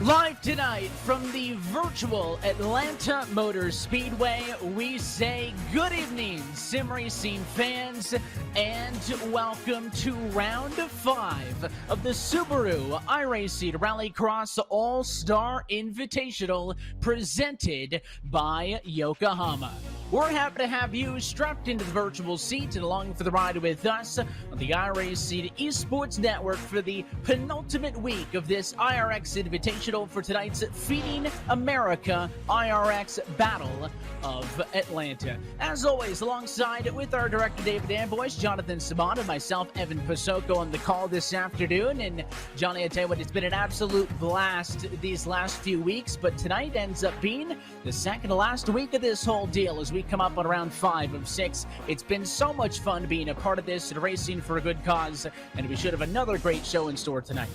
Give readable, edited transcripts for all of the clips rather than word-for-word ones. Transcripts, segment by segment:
Live tonight from the virtual Atlanta Motor Speedway, we say good evening, sim racing fans, and welcome to round 5 of the Subaru iRacing Rallycross All-Star Invitational presented by Yokohama. We're happy to have you strapped into the virtual seat and along for the ride with us on the iRacing Esports Network for the penultimate week of this iRX Invitational for tonight's Feeding America iRX Battle of Atlanta. As always, alongside with our director David Amboys, Jonathan Saban, and myself, Evan Pasoko, on the call this afternoon. And Johnny, I tell you what, it's been an absolute blast these last few weeks, but tonight ends up being the second to last week of this whole deal as we come up on round 5 of 6. It's been so much fun being a part of this and racing for a good cause, and we should have another great show in store tonight.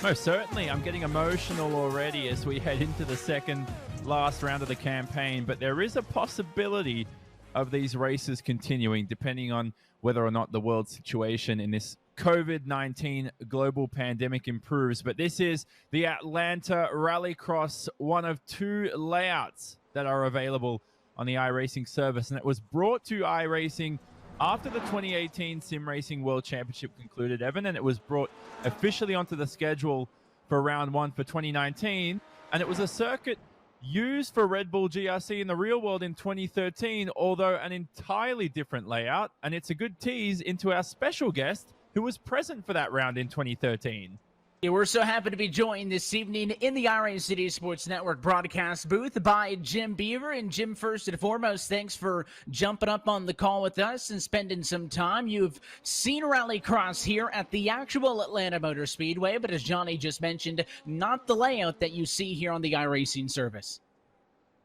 Most certainly. I'm getting emotional already as we head into the second last round of the campaign, but there is a possibility of these races continuing depending on whether or not the world situation in this COVID-19 global pandemic improves. But this is the Atlanta Rallycross, one of 2 layouts that are available on the iRacing service, and it was brought to iRacing after the 2018 Sim Racing World Championship concluded, Evan, and it was brought officially onto the schedule for round 1 for 2019, and it was a circuit used for Red Bull GRC in the real world in 2013, although an entirely different layout, and it's a good tease into our special guest who was present for that round in 2013. Yeah, we're so happy to be joined this evening in the iRacing Esports Network broadcast booth by Jim Beaver. And Jim, first and foremost, thanks for jumping up on the call with us and spending some time. You've seen Rallycross here at the actual Atlanta Motor Speedway, but as Johnny just mentioned, not the layout that you see here on the iRacing service.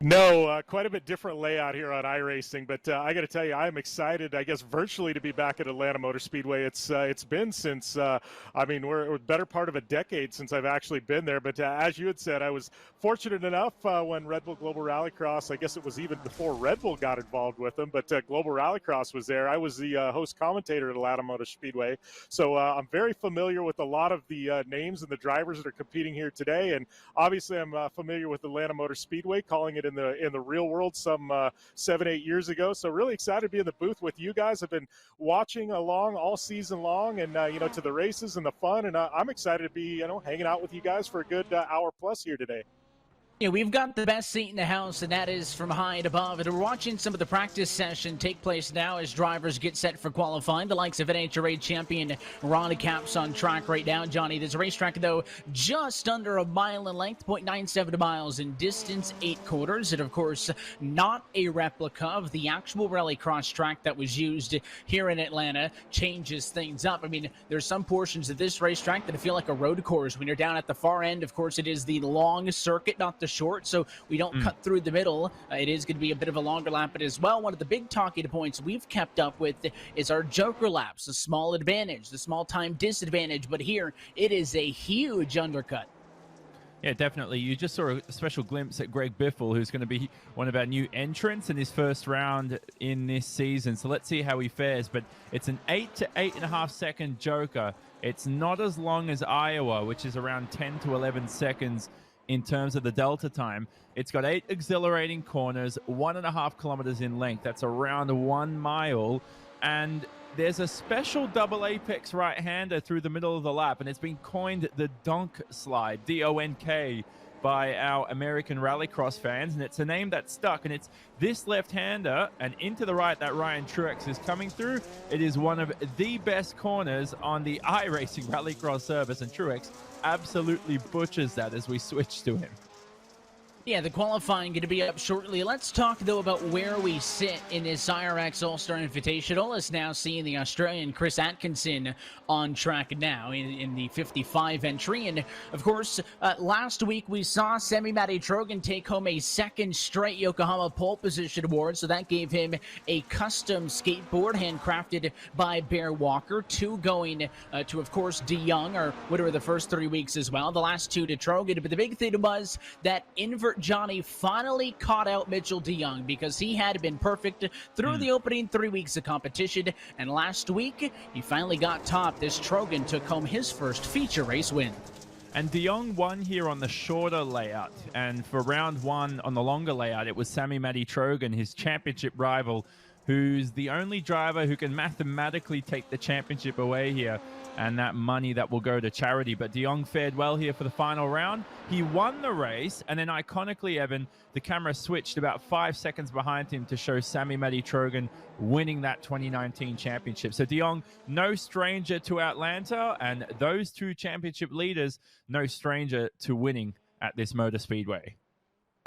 No, quite a bit different layout here on iRacing, but I got to tell you, I'm excited, I guess, virtually to be back at Atlanta Motor Speedway. It's been since, we're a better part of a decade since I've actually been there, but as you had said, I was fortunate enough when Red Bull Global Rallycross, I guess it was even before Red Bull got involved with them, but Global Rallycross was there. I was the host commentator at Atlanta Motor Speedway, so I'm very familiar with a lot of the names and the drivers that are competing here today, and obviously I'm familiar with Atlanta Motor Speedway, calling it in the real world some 7-8 years ago. So really excited to be in the booth with you guys. I've been watching along all season long, and to the races and the fun, and I'm excited to be hanging out with you guys for a good hour plus here today. Yeah, we've got the best seat in the house, and that is from high and above. And we're watching some of the practice session take place now as drivers get set for qualifying. The likes of NHRA champion Ron Capps on track right now. Johnny, this racetrack, though, just under a mile in length, 0.97 miles in distance, 8 quarters. And, of course, not a replica of the actual rallycross track that was used here in Atlanta. Changes things up. I mean, there's some portions of this racetrack that feel like a road course. When you're down at the far end, of course, it is the long circuit, not the short, so we don't cut through the middle. It is going to be a bit of a longer lap, but as well, one of the big talking points we've kept up with is our joker laps, the small advantage, the small time disadvantage, but here it is a huge undercut. Yeah, definitely. You just saw a special glimpse at Greg Biffle, who's going to be one of our new entrants in his first round in this season. So let's see how he fares. But it's an 8 to 8.5 second joker. It's not as long as Iowa, which is around 10 to 11 seconds in terms of the delta time. It's got 8 exhilarating corners, 1.5 kilometers in length. That's around 1 mile. And there's a special double apex right-hander through the middle of the lap, and it's been coined the Donk Slide, D-O-N-K, by our American Rallycross fans, and it's a name that stuck, and it's this left-hander, and into the right that Ryan Truex is coming through. It is one of the best corners on the iRacing Rallycross service, and Truex absolutely butchers that as we switch to him. Yeah, the qualifying going to be up shortly. Let's talk, though, about where we sit in this iRX All-Star Invitational. Is now seeing the Australian Chris Atkinson on track now in the 55 entry. And, of course, last week we saw Semi-Matty Trogan take home a second straight Yokohama pole position award. So that gave him a custom skateboard handcrafted by Bear Walker. 2 going to, of course, DeYoung, our winner of the first 3 weeks as well. The last 2 to Trogan. But the big thing was that invert Johnny finally caught out Mitchell DeYoung because he had been perfect through the opening 3 weeks of competition, and last week he finally got top. This Trogan took home his first feature race win. And De Jong won here on the shorter layout. And for round one on the longer layout, it was Sami Matty Trogan, his championship rival, who's the only driver who can mathematically take the championship away here, and that money that will go to charity. But De Jong fared well here for the final round. He won the race, and then iconically, Evan, the camera switched about 5 seconds behind him to show Sami Matty Trogan winning that 2019 championship. So De Jong, no stranger to Atlanta, and those two championship leaders, no stranger to winning at this motor speedway.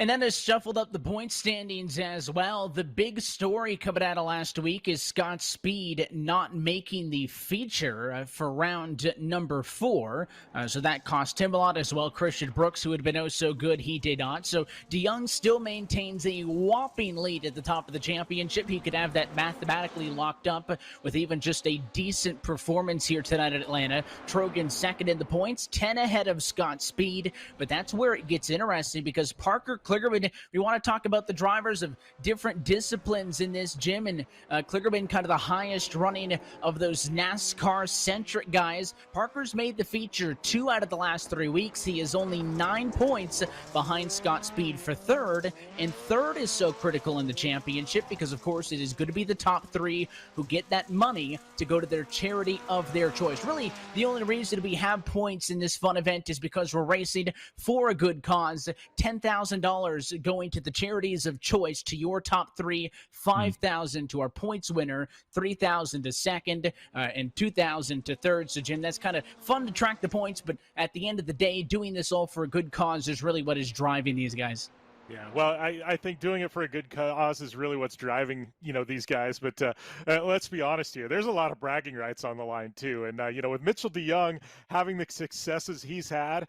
And that has shuffled up the point standings as well. The big story coming out of last week is Scott Speed not making the feature for round number 4. So that cost him a lot as well. Christian Brooks, who had been oh so good, he did not. So De Jong still maintains a whopping lead at the top of the championship. He could have that mathematically locked up with even just a decent performance here tonight at Atlanta. Trogan second in the points, 10 ahead of Scott Speed. But that's where it gets interesting, because Parker Kligerman, we want to talk about the drivers of different disciplines in this gym, and Kligerman kind of the highest running of those NASCAR-centric guys. Parker's made the feature 2 out of the last 3 weeks. He is only 9 points behind Scott Speed for third, and third is so critical in the championship because, of course, it is going to be the top 3 who get that money to go to their charity of their choice. Really, the only reason we have points in this fun event is because we're racing for a good cause. $10,000 going to the charities of choice to your top 3, $5,000 to our points winner, $3,000 to second, and $2,000 to third. So, Jim, that's kind of fun to track the points, but at the end of the day, doing this all for a good cause is really what is driving these guys. Yeah, well, I think doing it for a good cause is really what's driving, these guys. But let's be honest here. There's a lot of bragging rights on the line, too. And, with Mitchell de Jong having the successes he's had,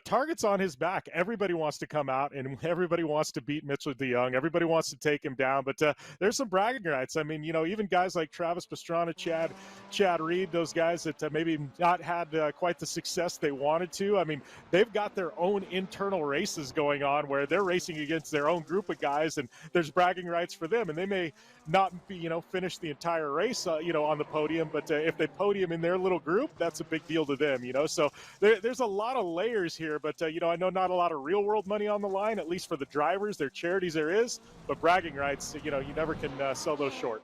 targets on his back. Everybody wants to come out, and everybody wants to beat Mitchell de Jong. Everybody wants to take him down. But there's some bragging rights. I mean, even guys like Travis Pastrana, Chad Reed, those guys that maybe not had quite the success they wanted to. I mean, they've got their own internal races going on where they're racing against their own group of guys, and there's bragging rights for them, and they may not be finish the entire race on the podium, but if they podium in their little group, that's a big deal to them. So there's a lot of layers here, but I know not a lot of real world money on the line, at least for the drivers. Their charities there is, but bragging rights, you never can sell those short.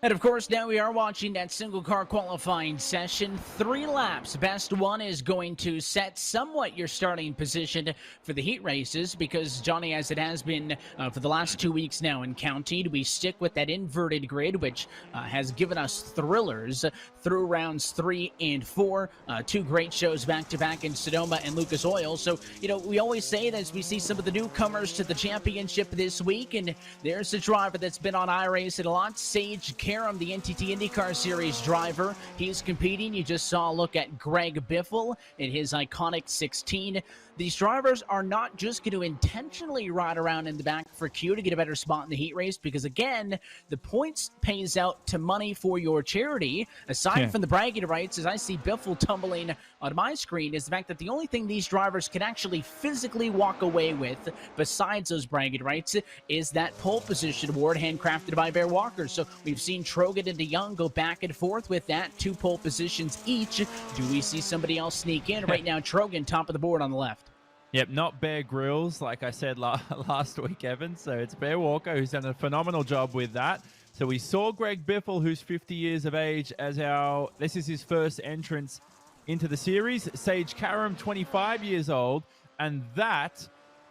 And, of course, now we are watching that single-car qualifying session. 3 laps. Best one is going to set somewhat your starting position for the heat races because, Johnny, as it has been for the last 2 weeks now in county, we stick with that inverted grid, which has given us thrillers through rounds 3 and 4. 2 great shows back-to-back in Sonoma and Lucas Oil. So, we always say that as we see some of the newcomers to the championship this week, and there's a driver that's been on iRacing a lot, Sage Karam, the NTT IndyCar Series driver. He's competing. You just saw a look at Greg Biffle in his iconic 16. These drivers are not just going to intentionally ride around in the back for Q to get a better spot in the heat race because, again, the points pays out to money for your charity. Aside from the bragging rights, as I see Biffle tumbling on my screen, is the fact that the only thing these drivers can actually physically walk away with besides those bragging rights is that pole position award handcrafted by Bear Walker. So we've seen Trogan and de Jong go back and forth with that, 2 pole positions each. Do we see somebody else sneak in? Right now, Trogan top of the board on the left. Yep, not Bear Grylls, like I said last week, Evan. So it's Bear Walker who's done a phenomenal job with that. So we saw Greg Biffle, who's 50 years of age, this is his first entrance into the series. Sage Karam, 25 years old, and that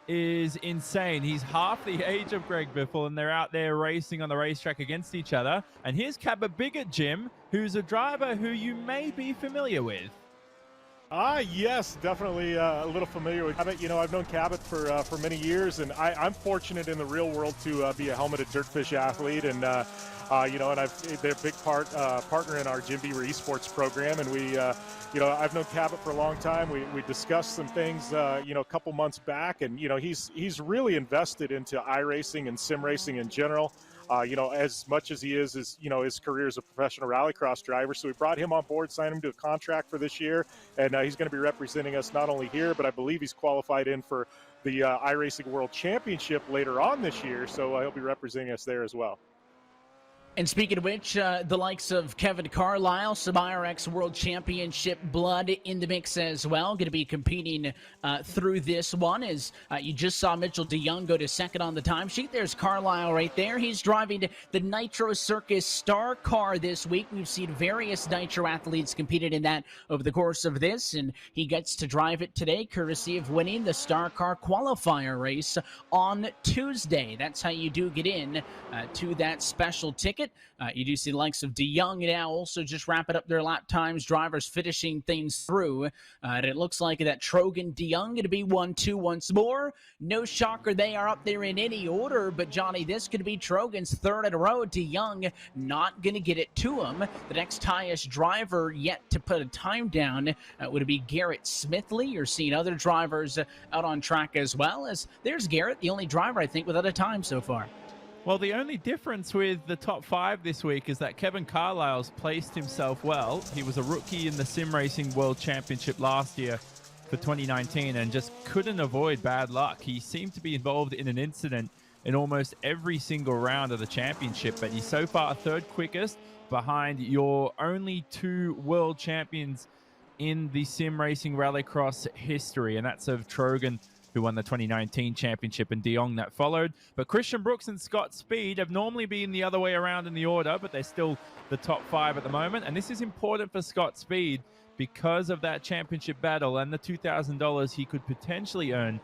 is insane. He's half the age of Greg Biffle, and they're out there racing on the racetrack against each other. And here's Cabot Biggett, Jim, who's a driver who you may be familiar with. Yes, definitely a little familiar with Cabot. I've known Cabot for many years, and I'm fortunate in the real world to be a helmeted dirtfish athlete, and they're a big partner in our Jim Beaver Esports program, and we, I've known Cabot for a long time. We discussed some things, a couple months back, and he's really invested into iRacing and sim racing in general. As much as he is, his career as a professional rallycross driver. So we brought him on board, signed him to a contract for this year, and he's going to be representing us not only here, but I believe he's qualified in for the iRacing World Championship later on this year. So he'll be representing us there as well. And speaking of which, the likes of Kevin Carlisle, some iRX World Championship blood in the mix as well. Going to be competing through this one as you just saw Mitchell DeYoung go to second on the timesheet. There's Carlisle right there. He's driving the Nitro Circus Star Car this week. We've seen various Nitro athletes competed in that over the course of this, and he gets to drive it today, courtesy of winning the Star Car qualifier race on Tuesday. That's how you do get in to that special ticket. You do see the likes of DeYoung now also just wrapping up their lap times, drivers finishing things through. And it looks like that Trogan DeYoung going to be 1-2 once more. No shocker, they are up there in any order, but Johnny, this could be Trogan's third in a row. DeYoung not going to get it to him. The next highest driver yet to put a time down would be Garrett Smithley. You're seeing other drivers out on track as well, as there's Garrett, the only driver I think without a time so far. Well, the only difference with the top 5 this week is that Kevin Carlisle's placed himself well. He was a rookie in the Sim Racing World Championship last year for 2019 and just couldn't avoid bad luck. He seemed to be involved in an incident in almost every single round of the championship, but he's so far third quickest behind your only 2 world champions in the Sim Racing Rallycross history, and that's of Trogan, who won the 2019 championship, and DeYoung that followed. But Christian Brooks and Scott Speed have normally been the other way around in the order, but they're still the top 5 at the moment. And this is important for Scott Speed because of that championship battle and the $2,000 he could potentially earn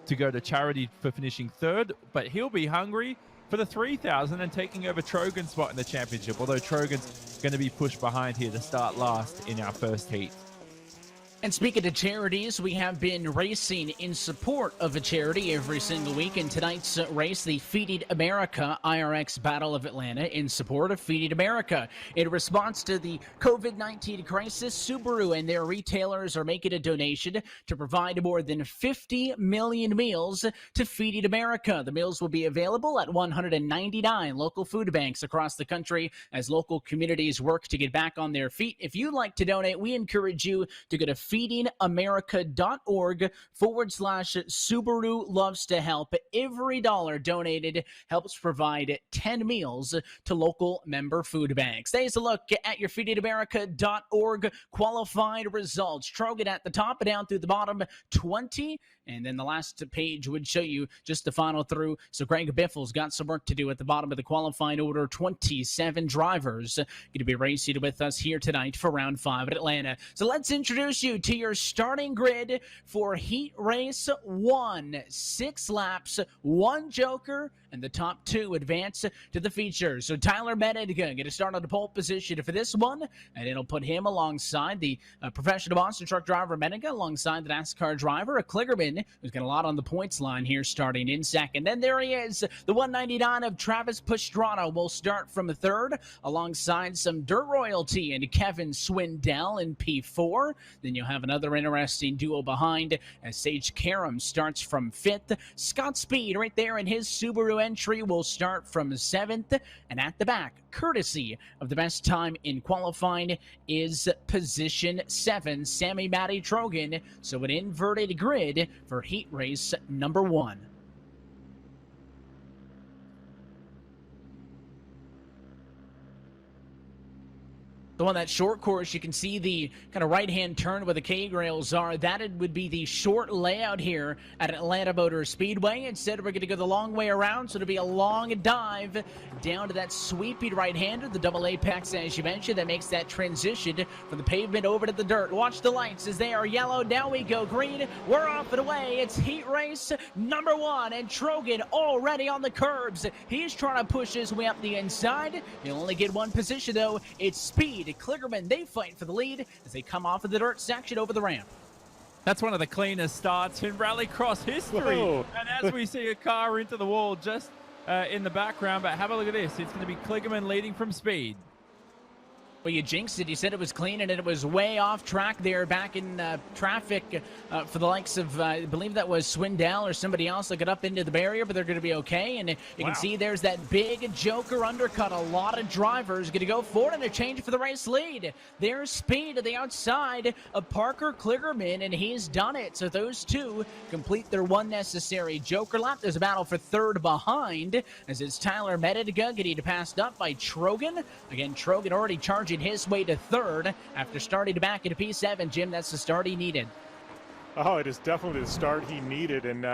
to go to charity for finishing third. But he'll be hungry for the $3,000 and taking over Trogan's spot in the championship, although Trogan's going to be pushed behind here to start last in our first heat. And speaking of charities, we have been racing in support of a charity every single week. In tonight's race, the Feeding America iRX Battle of Atlanta in support of Feeding America. In response to the COVID-19 crisis, Subaru and their retailers are making a donation to provide more than 50 million meals to Feeding America. The meals will be available at 199 local food banks across the country as local communities work to get back on their feet. If you'd like to donate, we encourage you to go to feedingamerica.org/Subaru loves to help. Every dollar donated helps provide 10 meals to local member food banks. There's a look at your feedingamerica.org qualified results. Trogan at the top and down through the bottom, 20. And then the last page would show you just the final through. So Greg Biffle's got some work to do at the bottom of the qualifying order. 27 drivers going to be racing with us here tonight for round 5 at Atlanta. So let's introduce you to your starting grid for Heat Race 1. 6 laps, 1 joker, and the top 2 advance to the feature. So Tyler Menninger going to start on the pole position for this one, and it'll put him alongside the professional monster truck driver Menninger, alongside the NASCAR driver, a Kligerman, who's got a lot on the points line here starting in second. Then there he is, the 199 of Travis Pastrana will start from third, alongside some dirt royalty and Kevin Swindell in P4. Then you'll have another interesting duo behind as Sage Karam starts from 5th. Scott Speed right there in his Subaru entry will start from 7th. And at the back, courtesy of the best time in qualifying, is position 7, Sammy Matty Trogan. So an inverted grid for Heat Race number 1. So on that short course, you can see the kind of right-hand turn where the K-rails are. That would be the short layout here at Atlanta Motor Speedway. Instead, we're going to go the long way around, so it'll be a long dive down to that sweeping right-hander, the double apex, as you mentioned, that makes that transition from the pavement over to the dirt. Watch the lights as they are yellow. Now we go green. We're off and away. It's Heat Race number 1, and Trogan already on the curbs. He's trying to push his way up the inside. He'll only get one position, though. It's Speed. Kligerman, they fight for the lead as they come off of the dirt section over the ramp. That's one of the cleanest starts in Rallycross history. Whoa. And as we see a car into the wall just in the background, but have a look at this. It's going to be Kligerman leading from Speed. Well, you jinxed it. You said it was clean, and it was way off track there back in traffic for the likes of, I believe that was Swindell or somebody else that got up into the barrier, but they're going to be okay. And you can see there's that big Joker undercut. A lot of drivers going to go forward and a change for the race lead. There's speed to the outside of Parker Kligerman, and he's done it. So those two complete their one necessary Joker lap. There's a battle for third behind, as it's Tyler Mediga getting passed up by Trogan. Again, Trogan already charging his way to third after starting to back into P7. Jim, that's the start he needed. Oh, it is definitely the start he needed. And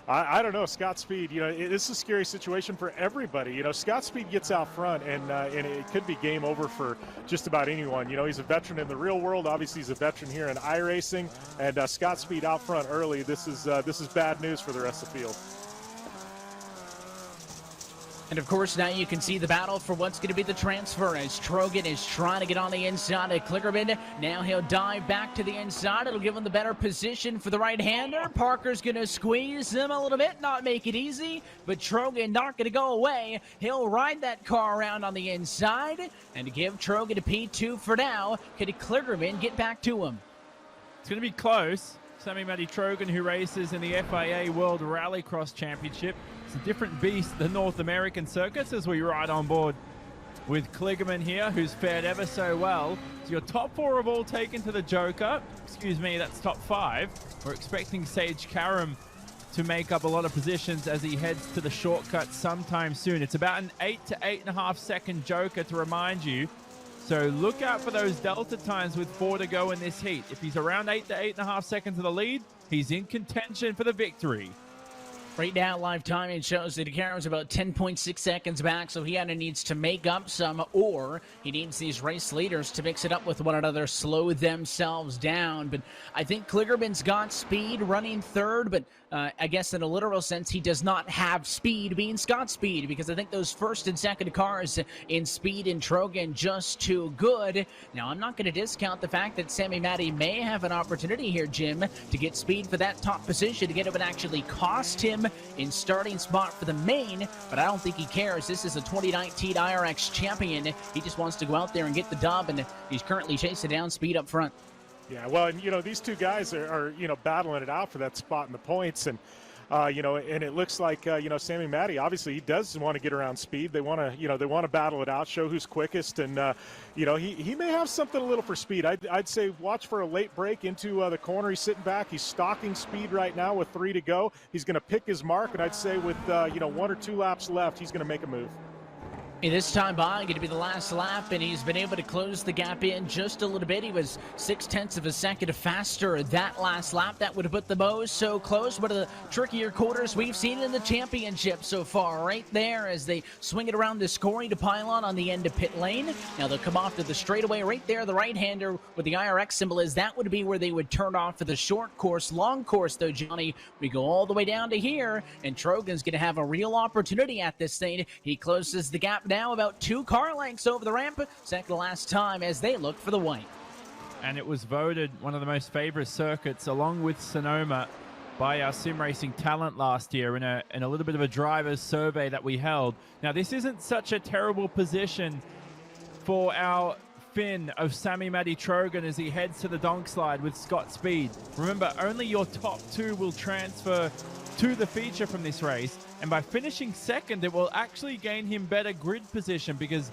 I don't know, Scott Speed, this is a scary situation for everybody. Scott Speed gets out front, and it could be game over for just about anyone. He's a veteran in the real world. Obviously, he's a veteran here in iRacing. And Scott Speed out front early. This is bad news for the rest of the field. And, of course, now you can see the battle for what's going to be the transfer as Trogan is trying to get on the inside of Kligerman. Now he'll dive back to the inside. It'll give him the better position for the right-hander. Parker's going to squeeze him a little bit, not make it easy, but Trogan not going to go away. He'll ride that car around on the inside and give Trogan a P2 for now. Can Kligerman get back to him? It's going to be close. Sammy Matty Trogan, who races in the FIA World Rallycross Championship. It's a different beast than North American circuits as we ride on board with Kligerman here, who's fared ever so well. So your top four have all taken to the Joker. Excuse me, that's top five. We're expecting Sage Karam to make up a lot of positions as he heads to the shortcut sometime soon. It's about an 8 to 8.5 second Joker to remind you. So look out for those delta times with 4 to go in this heat. If he's around 8 to 8.5 seconds of the lead, he's in contention for the victory. Right now, live timing shows that Karam's about 10.6 seconds back, so he either needs to make up some, or he needs these race leaders to mix it up with one another, slow themselves down. But I think Kligerman's got speed running third, but I guess in a literal sense, he does not have speed being Scott Speed, because I think those first and second cars in Speed and Trogan just too good. Now, I'm not going to discount the fact that Sammy Matty may have an opportunity here, Jim, to get speed for that top position, to get it would actually cost him in starting spot for the main, but I don't think he cares. This is a 2019 iRX champion. He just wants to go out there and get the dub, and he's currently chasing down Speed up front. Yeah, well, and these two guys are battling it out for that spot in the points, and and it looks like Sammy Matty, obviously he does want to get around Speed. They want to battle it out, show who's quickest, and he may have something a little for Speed. I'd say watch for a late break into the corner. He's sitting back. He's stalking Speed right now with 3 to go. He's going to pick his mark, and I'd say with 1 or 2 laps left, he's going to make a move. This time by, going to be the last lap, and he's been able to close the gap in just a little bit. He was 0.6 of a second faster that last lap. That would have put the Moes so close. One of the trickier quarters we've seen in the championship so far. Right there as they swing it around the scoring to pylon on the end of pit lane. Now they'll come off to the straightaway right there. The right-hander with the iRX symbol is that would be where they would turn off for the short course. Long course, though, Johnny, we go all the way down to here, and Trogan's going to have a real opportunity at this thing. He closes the gap now about 2 car lengths over the ramp, second to last time as they look for the white. And it was voted one of the most favorite circuits along with Sonoma by our sim racing talent last year in a little bit of a driver's survey that we held. Now this isn't such a terrible position for our Finn of Sammy Matty Trogan as he heads to the donk slide with Scott Speed. Remember, only your top 2 will transfer to the feature from this race, and by finishing second it will actually gain him better grid position because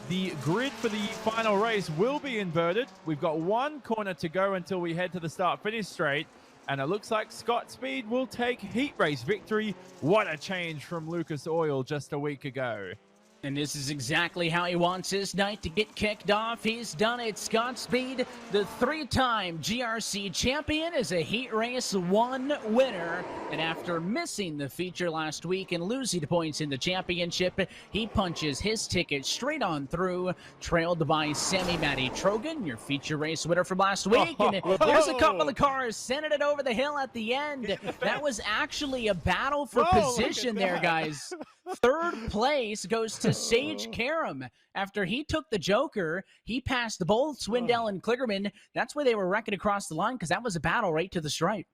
the grid for the final race will be inverted. We've got 1 corner to go until we head to the start-finish straight, and it looks like Scott Speed will take heat race victory. What a change from Lucas Oil just a week ago. And this is exactly how he wants his night to get kicked off. He's done it. Scott Speed, the 3-time GRC champion, is a Heat Race 1 winner. And after missing the feature last week and losing points in the championship, he punches his ticket straight on through, trailed by Sammy Matty Trogan, your feature race winner from last week. And there's a couple of cars sending it over the hill at the end. That was actually a battle for position there, guys. Third place goes to Sage Karam. After he took the Joker, he passed both Swindell and Kligerman. That's where they were wrecking across the line because that was a battle right to the stripe.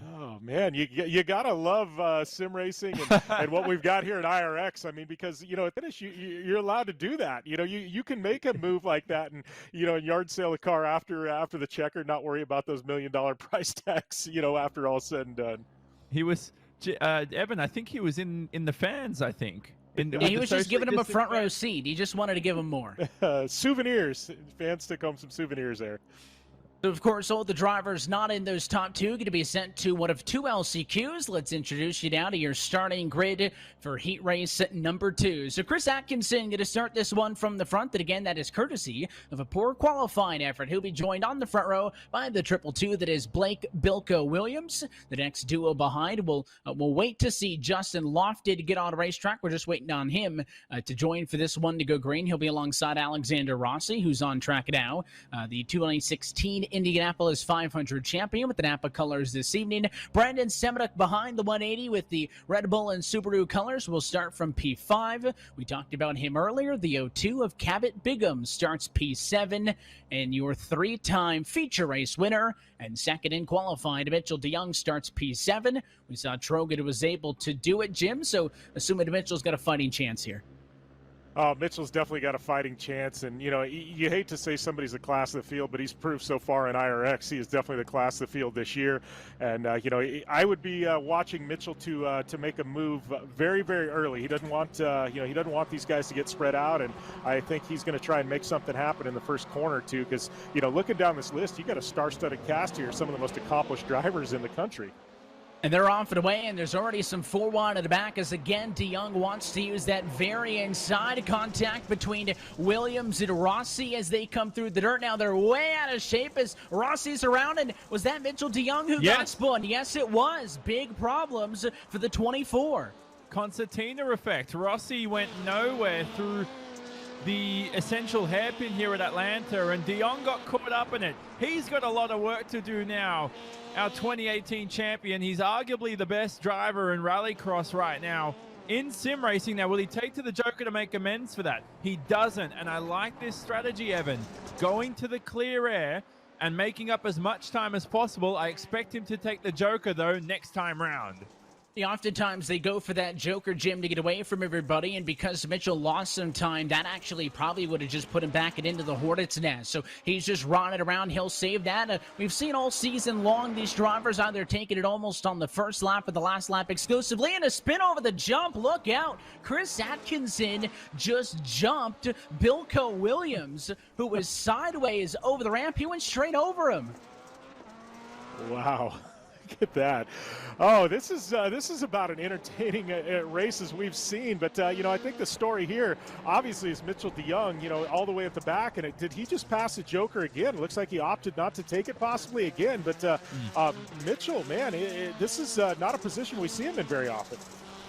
Oh man, you gotta love sim racing and what we've got here at iRX. I mean, because at finish you're allowed to do that. You can make a move like that and yard sale a car after the checker, not worry about those $1 million price tags. After all said and done. He was Evan. I think he was in the fans. I think. Yeah, he was just giving him a front row seat. He just wanted to give him more. Souvenirs. Fans took home some souvenirs there. So, of course, all the drivers not in those top two going to be sent to one of two LCQs. Let's introduce you now to your starting grid for heat race number 2. So Chris Atkinson going to start this one from the front. And again, that is courtesy of a poor qualifying effort. He'll be joined on the front row by the 222 that is Blake Bilko Williams. The next duo behind, we'll wait to see Justin Lofted get on a racetrack. We're just waiting on him to join for this one to go green. He'll be alongside Alexander Rossi, who's on track now. The 2016 Indianapolis 500 champion with the Napa colors this evening. Brandon Semenuk behind the 180 with the Red Bull and Subaru colors. We'll start from P5. We talked about him earlier. The 02 of Cabot Bigham starts P7. And your 3-time feature race winner and second in qualified, Mitchell DeYoung starts P7. We saw Trogan was able to do it, Jim. So assuming Mitchell's got a fighting chance here. Oh, Mitchell's definitely got a fighting chance, and you hate to say somebody's the class of the field, but he's proved so far in iRX he is definitely the class of the field this year. And I would be watching Mitchell to make a move very, very early. He doesn't want he doesn't want these guys to get spread out, and I think he's going to try and make something happen in the first corner or two. Because looking down this list, you got a star-studded cast here, some of the most accomplished drivers in the country. And they're off and away, and there's already some 4-1 at the back as, again, DeYoung wants to use that very inside contact between Williams and Rossi as they come through the dirt. Now they're way out of shape as Rossi's around, and was that Mitchell DeYoung who got spun? Yes, it was. Big problems for the 24. Concertina effect. Rossi went nowhere through the essential hairpin here at Atlanta, and DeYoung got caught up in it. He's got a lot of work to do now. Our 2018 champion, he's arguably the best driver in rallycross right now in sim racing. Now, will he take to the Joker to make amends for that? He doesn't, and I like this strategy, Evan. Going to the clear air and making up as much time as possible. I expect him to take the Joker, though, next time round. Oftentimes they go for that Joker, Jim, to get away from everybody, and because Mitchell lost some time, that actually probably would have just put him back into the Hornet's nest. So he's just running around. He'll save that. We've seen all season long these drivers either taking it almost on the first lap or the last lap exclusively, and a spin over the jump. Look out. Chris Atkinson just jumped Bilko Williams, who was sideways over the ramp. He went straight over him. Wow. Look at that. Oh, this is about an entertaining race as we've seen. But, I think the story here, obviously, is Mitchell DeYoung, all the way at the back. And did he just pass the Joker again? It looks like he opted not to take it possibly again. But Mitchell, man, this is not a position we see him in very often.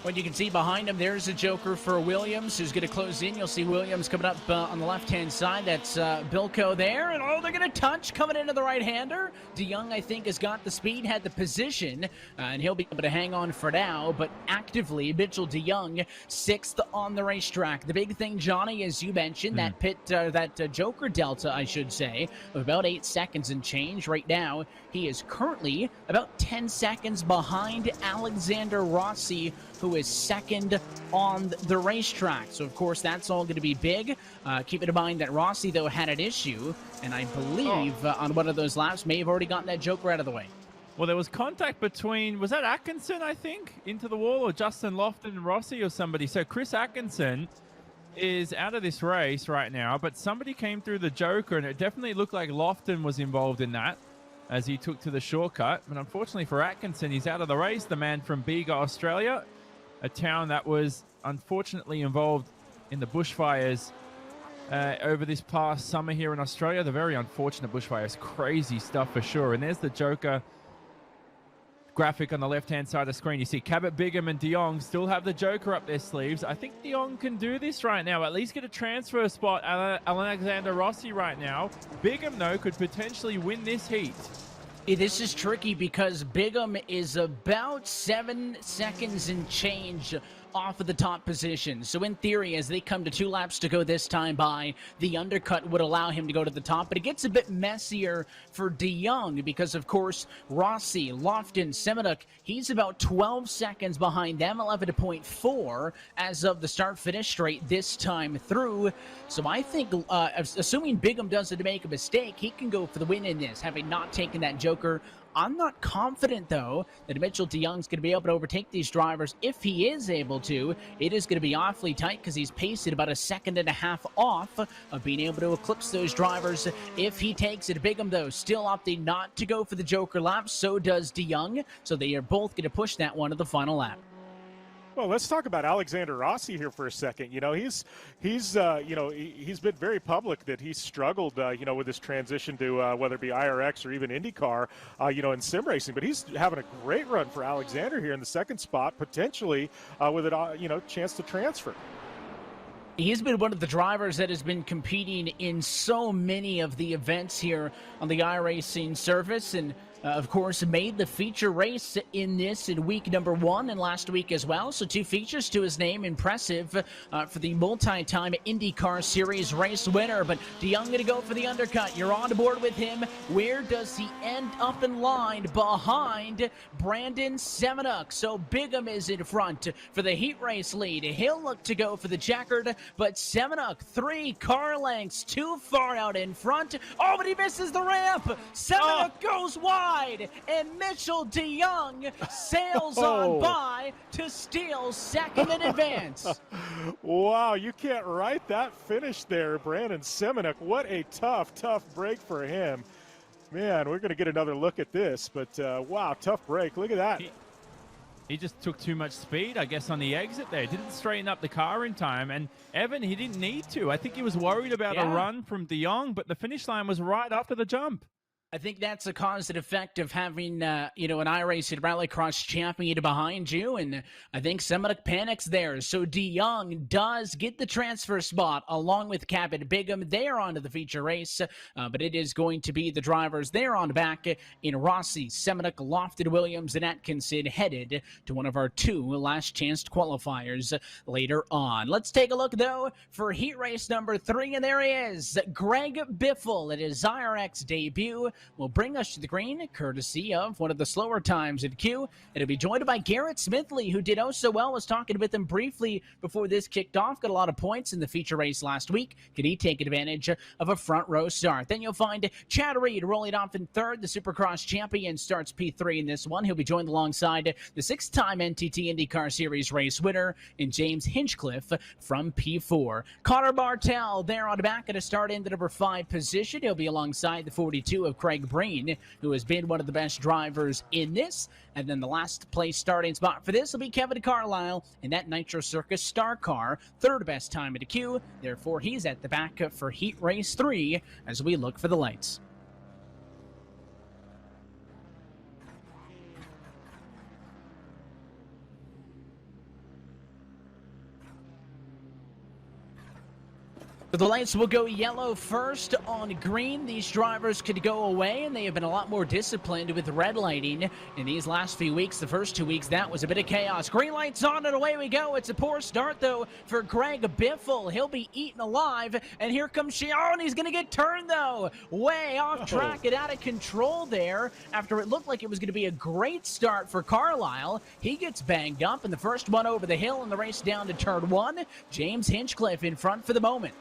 Well, you can see behind him, there's a Joker for Williams, who's going to close in. You'll see Williams coming up on the left-hand side. That's Bilko there. And, they're going to touch coming into the right-hander. DeYoung, I think, has got the speed, had the position, and he'll be able to hang on for now. But actively, Mitchell DeYoung, 6th on the racetrack. The big thing, Johnny, as you mentioned, that Joker delta, I should say, of about 8 seconds and change right now. He is currently about 10 seconds behind Alexander Rossi, who is second on the racetrack. So, of course, that's all going to be big. Keep in mind that Rossi, though, had an issue, and I believe on one of those laps may have already gotten that Joker out of the way. Well, there was contact between, was that Atkinson, I think, into the wall, or Justin Lofton and Rossi or somebody? So Chris Atkinson is out of this race right now, but somebody came through the Joker, and it definitely looked like Lofton was involved in that as he took to the shortcut. But unfortunately for Atkinson, he's out of the race, the man from Bega, Australia, a town that was unfortunately involved in the bushfires over this past summer here in Australia. The very unfortunate bushfires. Crazy stuff for sure. And there's the Joker graphic on the left-hand side of the screen. You see Cabot Bigham and DeYoung still have the Joker up their sleeves. I think DeYoung can do this right now. At least get a transfer spot. Alexander Rossi right now. Bigham, though, could potentially win this heat. This is tricky because Bigham is about 7 seconds and change off of the top position. So in theory, as they come to 2 laps to go this time by, the undercut would allow him to go to the top. But it gets a bit messier for De Jong because, of course, Rossi, Lofton, Semenuk, he's about 12 seconds behind them, 11.4 as of the start-finish straight this time through. So I think, assuming Bigham doesn't make a mistake, he can go for the win in this, having not taken that Joker. I'm not confident, though, that Mitchell de Jong's going to be able to overtake these drivers. If he is able to, it is going to be awfully tight because he's paced about 1.5 seconds off of being able to eclipse those drivers. If he takes it, Bigham, though, still opting not to go for the Joker lap. So does de Jong. So they are both going to push that one to the final lap. Well, let's talk about Alexander Rossi here for a second. You know, he's been very public that he's struggled, with his transition to whether it be iRX or even IndyCar, in sim racing. But he's having a great run for Alexander here in the second spot, potentially with it, chance to transfer. He's been one of the drivers that has been competing in so many of the events here on the iRacing surface, and of course, made the feature race in this in week number 1 and last week as well. So 2 features to his name. Impressive for the multi-time IndyCar Series race winner. But de Jong going to go for the undercut. You're on board with him. Where does he end up in line? Behind Brandon Semenuk. So Bigham is in front for the heat race lead. He'll look to go for the checkered, but Semenuk 3 car lengths too far out in front. Oh, but he misses the ramp. Semenuk goes wide. And Mitchell de Jong sails on by to steal second in advance. Wow, you can't write that finish there, Brandon Semenuk. What a tough break for him. Man, we're going to get another look at this, but wow, tough break. Look at that. He just took too much speed, I guess, on the exit there. Didn't straighten up the car in time. And Evan, he didn't need to. I think he was worried about a run from de Jong, but the finish line was right after the jump. I think that's a cause and effect of having, an iRacing Rallycross champion behind you, and I think Semenuk panics there. So de Jong does get the transfer spot along with Cabot Bigham. They are onto the feature race, but it is going to be the drivers there on back in Rossi, Semenuk, Lofton, Williams, and Atkinson headed to one of our 2 last chance qualifiers later on. Let's take a look, though, for heat race number 3, and there he is, Greg Biffle at his iRX debut. Will bring us to the green, courtesy of one of the slower times in Q. It'll be joined by Garrett Smithley, who did oh so well. Was talking with him briefly before this kicked off. Got a lot of points in the feature race last week. Could he take advantage of a front row start? Then you'll find Chad Reed rolling off in 3rd. The Supercross champion starts P3 in this one. He'll be joined alongside the 6-time NTT IndyCar Series race winner in James Hinchcliffe from P4. Connor Bartel there on the back at a start in the number 5 position. He'll be alongside the 42 of Craig Breen, who has been one of the best drivers in this. And then the last place starting spot for this will be Kevin Carlisle in that Nitro Circus Star Car, 3rd best time in the queue. Therefore, he's at the back for Heat Race 3 as we look for the lights. The lights will go yellow first on green. These drivers could go away, and they have been a lot more disciplined with red lighting in these last few weeks. The first 2 weeks, that was a bit of chaos. Green lights on, and away we go. It's a poor start, though, for Greg Biffle. He'll be eaten alive, and here comes Shion. He's going to get turned, though. Way off track and out of control there after it looked like it was going to be a great start for Carlisle. He gets banged up, and the first one over the hill in the race down to turn 1. James Hinchcliffe in front for the moment.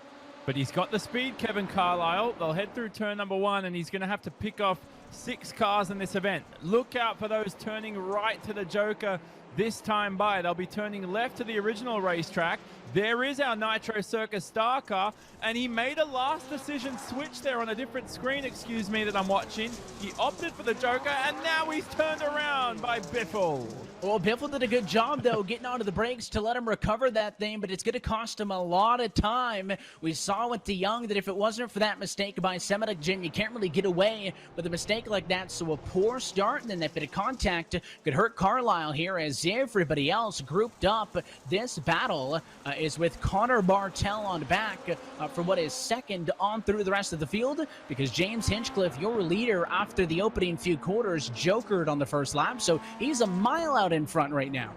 But he's got the speed, Kevin Carlisle. They'll head through turn number 1, and he's going to have to pick off 6 cars in this event. Look out for those turning right to the Joker this time by. They'll be turning left to the original racetrack. There is our Nitro Circus Star Car, and he made a last decision switch there on a different screen, that I'm watching. He opted for the Joker, and now he's turned around by Biffle. Well, Biffle did a good job, though, getting onto the brakes to let him recover that thing, but it's going to cost him a lot of time. We saw with de Jong that if it wasn't for that mistake by Semenuk, Jim, you can't really get away with a mistake like that, so a poor start and then that bit of contact could hurt Carlisle here as everybody else grouped up. This battle is with Connor Bartel on back for what is second on through the rest of the field, because James Hinchcliffe, your leader after the opening few quarters, jokered on the first lap, so he's a mile out in front right now.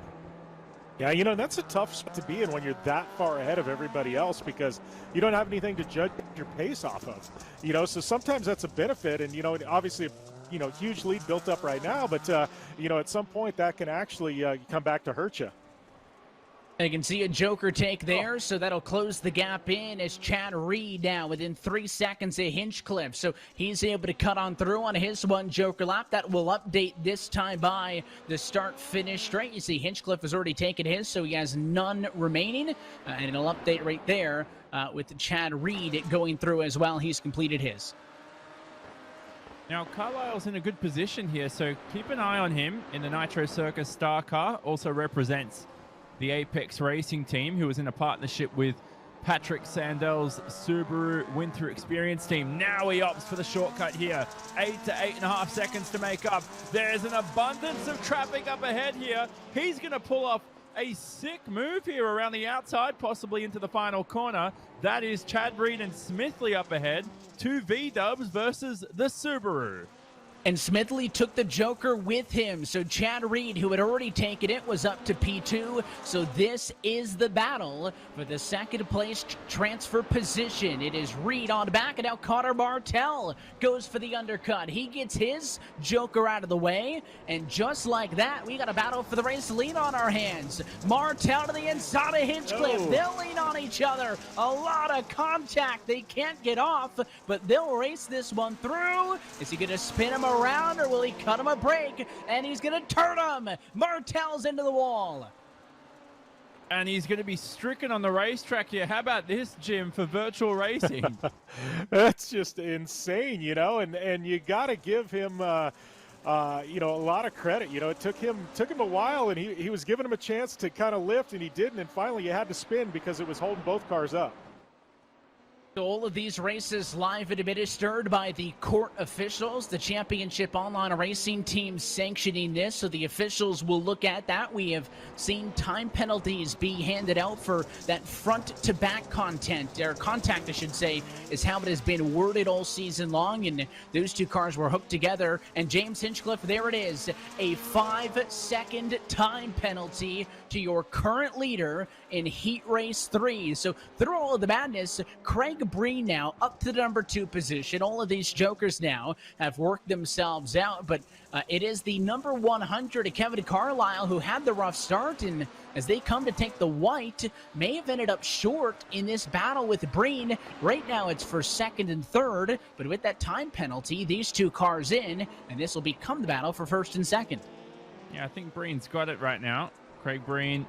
Yeah, that's a tough spot to be in when you're that far ahead of everybody else because you don't have anything to judge your pace off of. So sometimes that's a benefit, and obviously, huge lead built up right now, but at some point that can actually come back to hurt you. You can see a joker take there, so that'll close the gap in as Chad Reed now within 3 seconds of Hinchcliffe. So he's able to cut on through on his one joker lap. That will update this time by the start-finish straight. You see Hinchcliffe has already taken his, so he has none remaining. And it'll update right there with Chad Reed going through as well. He's completed his. Now, Carlisle's in a good position here, so keep an eye on him in the Nitro Circus Star Car. Also represents the Apex Racing team, who was in a partnership with Patrick Sandel's Subaru Winter Experience team. Now he opts for the shortcut here. 8 to 8.5 seconds to make up. There's an abundance of traffic up ahead here. He's going to pull off a sick move here around the outside, possibly into the final corner. That is Chad Reed and Smithley up ahead. 2 V-dubs versus the Subaru. And Smithley took the joker with him. So Chad Reed, who had already taken it, was up to P2. So this is the battle for the second place transfer position. It is Reed on back, and now Connor Martell goes for the undercut. He gets his joker out of the way, and just like that, we got a battle for the race lead on our hands. Martell to the inside of Hinchcliffe. Oh. They'll lean on each other. A lot of contact. They can't get off, but they'll race this one through. Is he going to spin him around, or will he cut him a break? And he's going to turn him. Martell's into the wall. And he's going to be stricken on the racetrack here. How about this, Jim, for virtual racing? That's just insane, and you got to give him a lot of credit. It took him a while, and he was giving him a chance to kind of lift, and he didn't, and finally you had to spin because it was holding both cars up. All of these races live and administered by the court officials, the Championship Online Racing team sanctioning this, so the officials will look at that. We have seen time penalties be handed out for that front-to-back contact, I should say, is how it has been worded all season long, and those two cars were hooked together. And James Hinchcliffe, there it is, a 5-second time penalty to your current leader in Heat Race 3. So through all of the madness, Craig Breen now up to the number 2 position. All of these jokers now have worked themselves out, but it is the number 100, Kevin Carlisle, who had the rough start, and as they come to take the white, may have ended up short in this battle with Breen. Right now it's for second and third, but with that time penalty, these two cars in, and this will become the battle for first and second. Yeah, I think Breen's got it right now. Craig Breen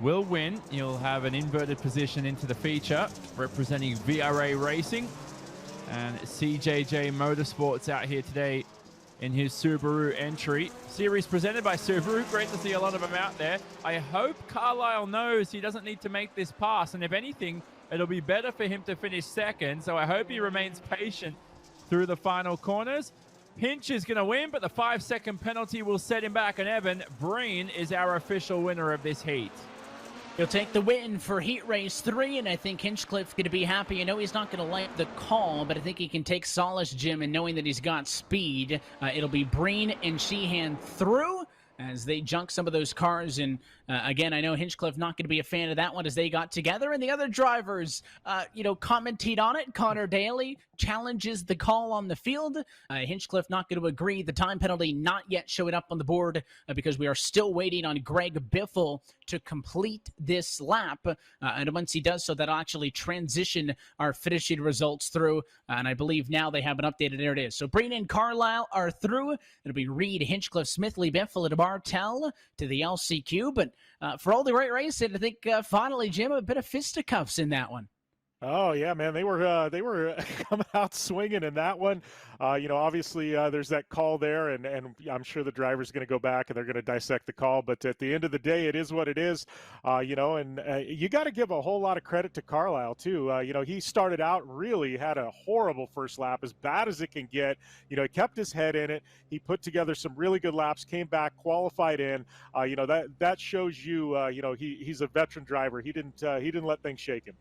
will win. He'll have an inverted position into the feature, representing VRA Racing. And CJJ Motorsports out here today in his Subaru entry. Series presented by Subaru. Great to see a lot of them out there. I hope Carlisle knows he doesn't need to make this pass, and if anything, it'll be better for him to finish second. So I hope he remains patient through the final corners. Hinch is going to win, but the 5-second penalty will set him back, and Evan Breen is our official winner of this heat. He'll take the win for Heat Race 3, and I think Hinchcliffe's going to be happy. I know he's not going to like the call, but I think he can take solace, Jim, in knowing that he's got speed. It'll be Breen and Sheehan through as they junk some of those cars. And again, I know Hinchcliffe not going to be a fan of that one as they got together. And the other drivers, commented on it. Connor Daly challenges the call on the field. Hinchcliffe not going to agree. The time penalty not yet showing up on the board because we are still waiting on Greg Biffle to complete this lap. And once he does so, that'll actually transition our finishing results through. And I believe now they have an updated. There it is. So Breen and Carlisle are through. It'll be Reed, Hinchcliffe, Smithley, Biffle, and Martell to the LCQ. But for all the great racing, I think finally, Jim, a bit of fisticuffs in that one. Oh yeah, man, they were coming out swinging in that one. Obviously there's that call there, and I'm sure the driver's going to go back and they're going to dissect the call. But at the end of the day, it is what it is. And you got to give a whole lot of credit to Carlisle too. He started out really had a horrible first lap, as bad as it can get. He kept his head in it. He put together some really good laps, came back, qualified in. That shows you. He's a veteran driver. He didn't let things shake him.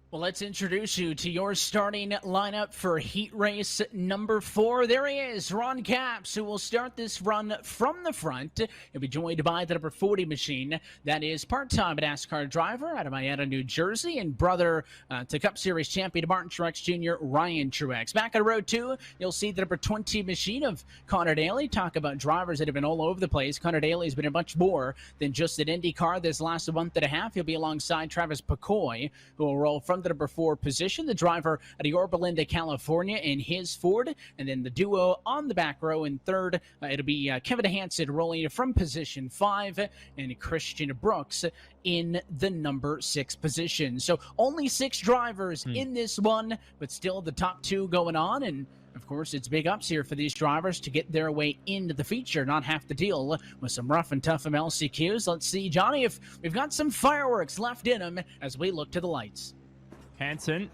Well, let's introduce you to your starting lineup for heat race number 4. There he is, Ron Capps, who will start this run from the front. He'll be joined by the number 40 machine. That is part-time NASCAR driver out of Miami, New Jersey, and brother to Cup Series champion Martin Truex Jr., Ryan Truex. Back on road 2, you'll see the number 20 machine of Connor Daly. Talk about drivers that have been all over the place. Connor Daly has been in much more than just an IndyCar this last month and a half. He'll be alongside Travis Picoy, who will roll from the number 4 position, the driver out of Yorba Linda, California, in his Ford. And then the duo on the back row in third, it'll be Kevin Hansen rolling from position 5 and Christian Brooks in the number 6 position. So only 6 drivers in this one, but still the top 2 going on. And of course, it's big ups here for these drivers to get their way into the feature, not have to deal with some rough and tough MLCQs. Let's see, Johnny, if we've got some fireworks left in them as we look to the lights. Hansen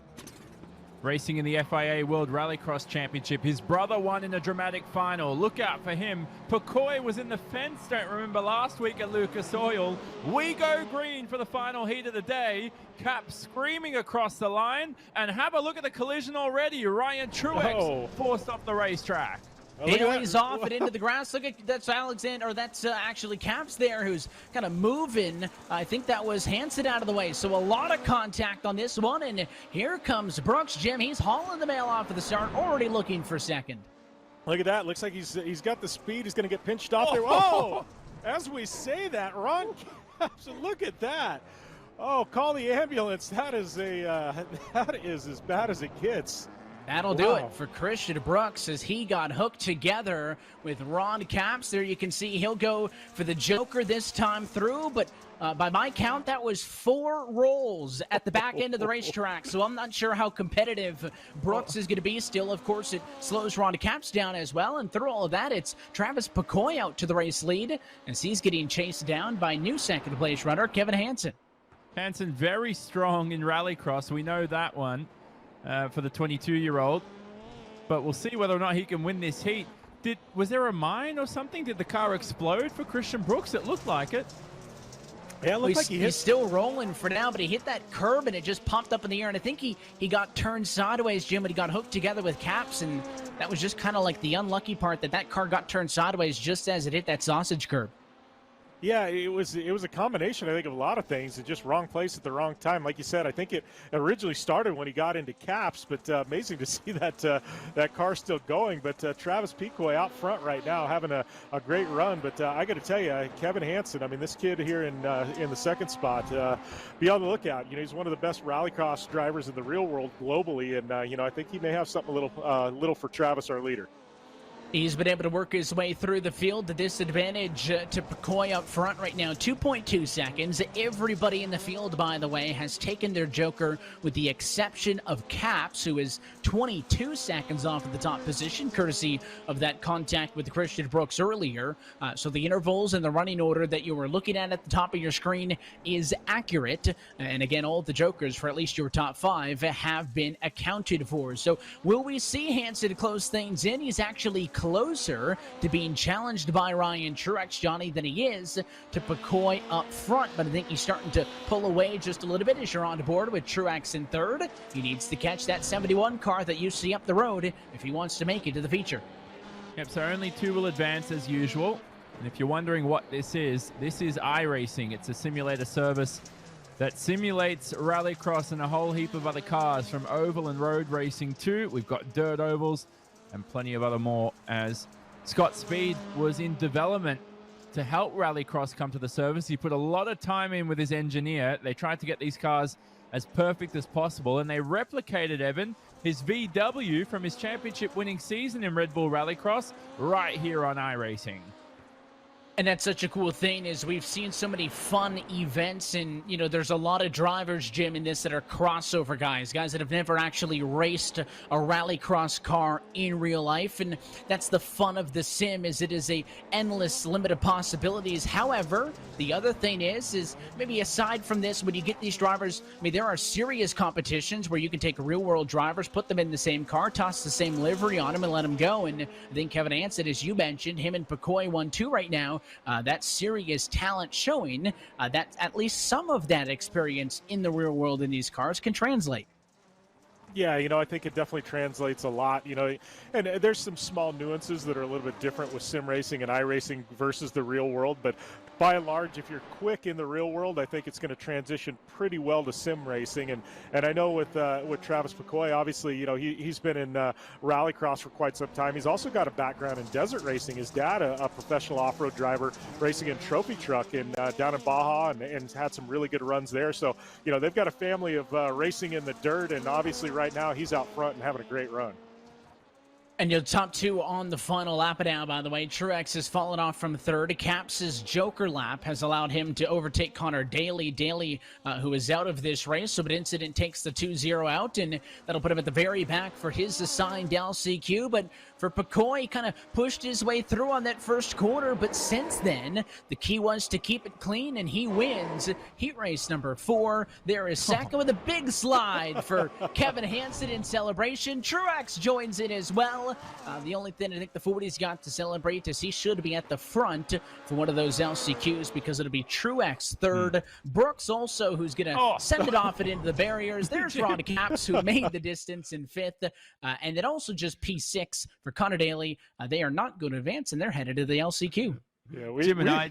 racing in the FIA World Rallycross Championship. His brother won in a dramatic final. Look out for him. Picoy was in the fence, don't remember, last week at Lucas Oil. We go green for the final heat of the day. Cap screaming across the line. And have a look at the collision already. Ryan Truex forced off the racetrack. Haley's off and into the grass. Look at that's Alexander, or that's actually Capps there, who's kind of moving. I think that was Hansen out of the way. So a lot of contact on this one, and here comes Brooks. Jim, he's hauling the mail off at the start, already looking for second. Look at that. Looks like he's got the speed. He's going to get pinched off there. Oh, as we say that, Ron Capps, look at that. Oh, call the ambulance. That is as bad as it gets. That'll do it for Christian Brooks as he got hooked together with Ron Capps. There you can see he'll go for the Joker this time through, but by my count, that was 4 rolls at the back end of the racetrack, so I'm not sure how competitive Brooks is going to be. Still, of course, it slows Ron Capps down as well, and through all of that, it's Travis Picoy out to the race lead as he's getting chased down by new second-place runner Kevin Hansen. Hansen very strong in Rallycross. We know that one. For the 22-year-old, but we'll see whether or not he can win this heat. Was there a mine or something? Did the car explode for Christian Brooks? It looked like it. Yeah, it looked like he's still rolling for now, but he hit that curb and it just popped up in the air, and I think he got turned sideways, Jim, and he got hooked together with Capps, and that was just kind of like the unlucky part that car got turned sideways just as it hit that sausage curb. Yeah, it was a combination, I think, of a lot of things. It's just wrong place at the wrong time. Like you said, I think it originally started when he got into Capps, but amazing to see that car still going. But Travis Picoy out front right now, having a great run. But I got to tell you, Kevin Hansen, I mean, this kid here in the second spot, be on the lookout. You know, he's one of the best rallycross drivers in the real world globally, and you know, I think he may have something a little for Travis, our leader. He's been able to work his way through the field. The disadvantage to Picoy up front right now, 2.2 seconds. Everybody in the field, by the way, has taken their Joker with the exception of Capps, who is 22 seconds off of the top position, courtesy of that contact with Christian Brooks earlier. So the intervals and the running order that you were looking at the top of your screen is accurate. And again, all the Jokers for at least your top 5 have been accounted for. So will we see Hansen close things in? He's actually closer to being challenged by Ryan Truex, Johnny, than he is to Picoy up front, but I think he's starting to pull away just a little bit as you're on board with Truex in third. He needs to catch that 71 car that you see up the road if he wants to make it to the feature. Yep, so only 2 will advance as usual. And if you're wondering what this is iRacing. It's a simulator service that simulates rallycross and a whole heap of other cars, from oval and road racing too. We've got dirt ovals and plenty of other more, as Scott Speed was in development to help Rallycross come to the service. He put a lot of time in with his engineer. They tried to get these cars as perfect as possible, and they replicated, Evan, his VW from his championship-winning season in Red Bull Rallycross right here on iRacing. And that's such a cool thing, is we've seen so many fun events, and, you know, there's a lot of drivers, Jim, in this that are crossover guys that have never actually raced a rallycross car in real life, and that's the fun of the sim, is it is a endless limit of possibilities. However, the other thing is maybe aside from this, when you get these drivers, I mean, there are serious competitions where you can take real-world drivers, put them in the same car, toss the same livery on them, and let them go, and I think Kevin Hansen, as you mentioned, him and Picoy 1-2 right now, That serious talent showing that at least some of that experience in the real world in these cars can translate. Yeah, I think it definitely translates a lot, and there's some small nuances that are a little bit different with sim racing and iRacing versus the real world, but by and large, if you're quick in the real world, I think it's going to transition pretty well to sim racing. And I know with Travis McCoy, obviously, he's been in rallycross for quite some time. He's also got a background in desert racing. His dad, a professional off-road driver, racing in trophy truck down in Baja, and had some really good runs there. So, they've got a family of racing in the dirt, and obviously right now he's out front and having a great run. And your top two on the final lap now, by the way. Truex has fallen off from third. Caps's Joker lap has allowed him to overtake Connor Daly. Daly, who is out of this race, so an incident takes the 2-0 out, and that'll put him at the very back for his assigned LCQ. But for McCoy, he kind of pushed his way through on that first quarter, but since then, the key was to keep it clean, and he wins heat race number 4. There is second with a big slide for Kevin Hansen in celebration. Truex joins in as well. The only thing I think the 40's got to celebrate is he should be at the front for one of those LCQs, because it'll be Truex third. Brooks also, who's going to send it off and into the barriers. There's Ron Capps, who made the distance in fifth. And then also just P6 for Connor Daly. They are not going to advance, and they're headed to the LCQ. Yeah, Jim and I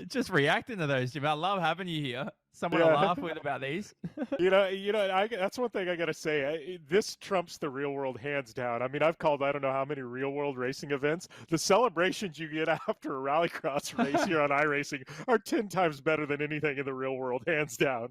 just reacting to those, Jim. I love having you here. Someone to laugh with about these. That's one thing I got to say. This trumps the real world hands down. I mean, I've called I don't know how many real world racing events. The celebrations you get after a rallycross race here on iRacing are 10 times better than anything in the real world, hands down.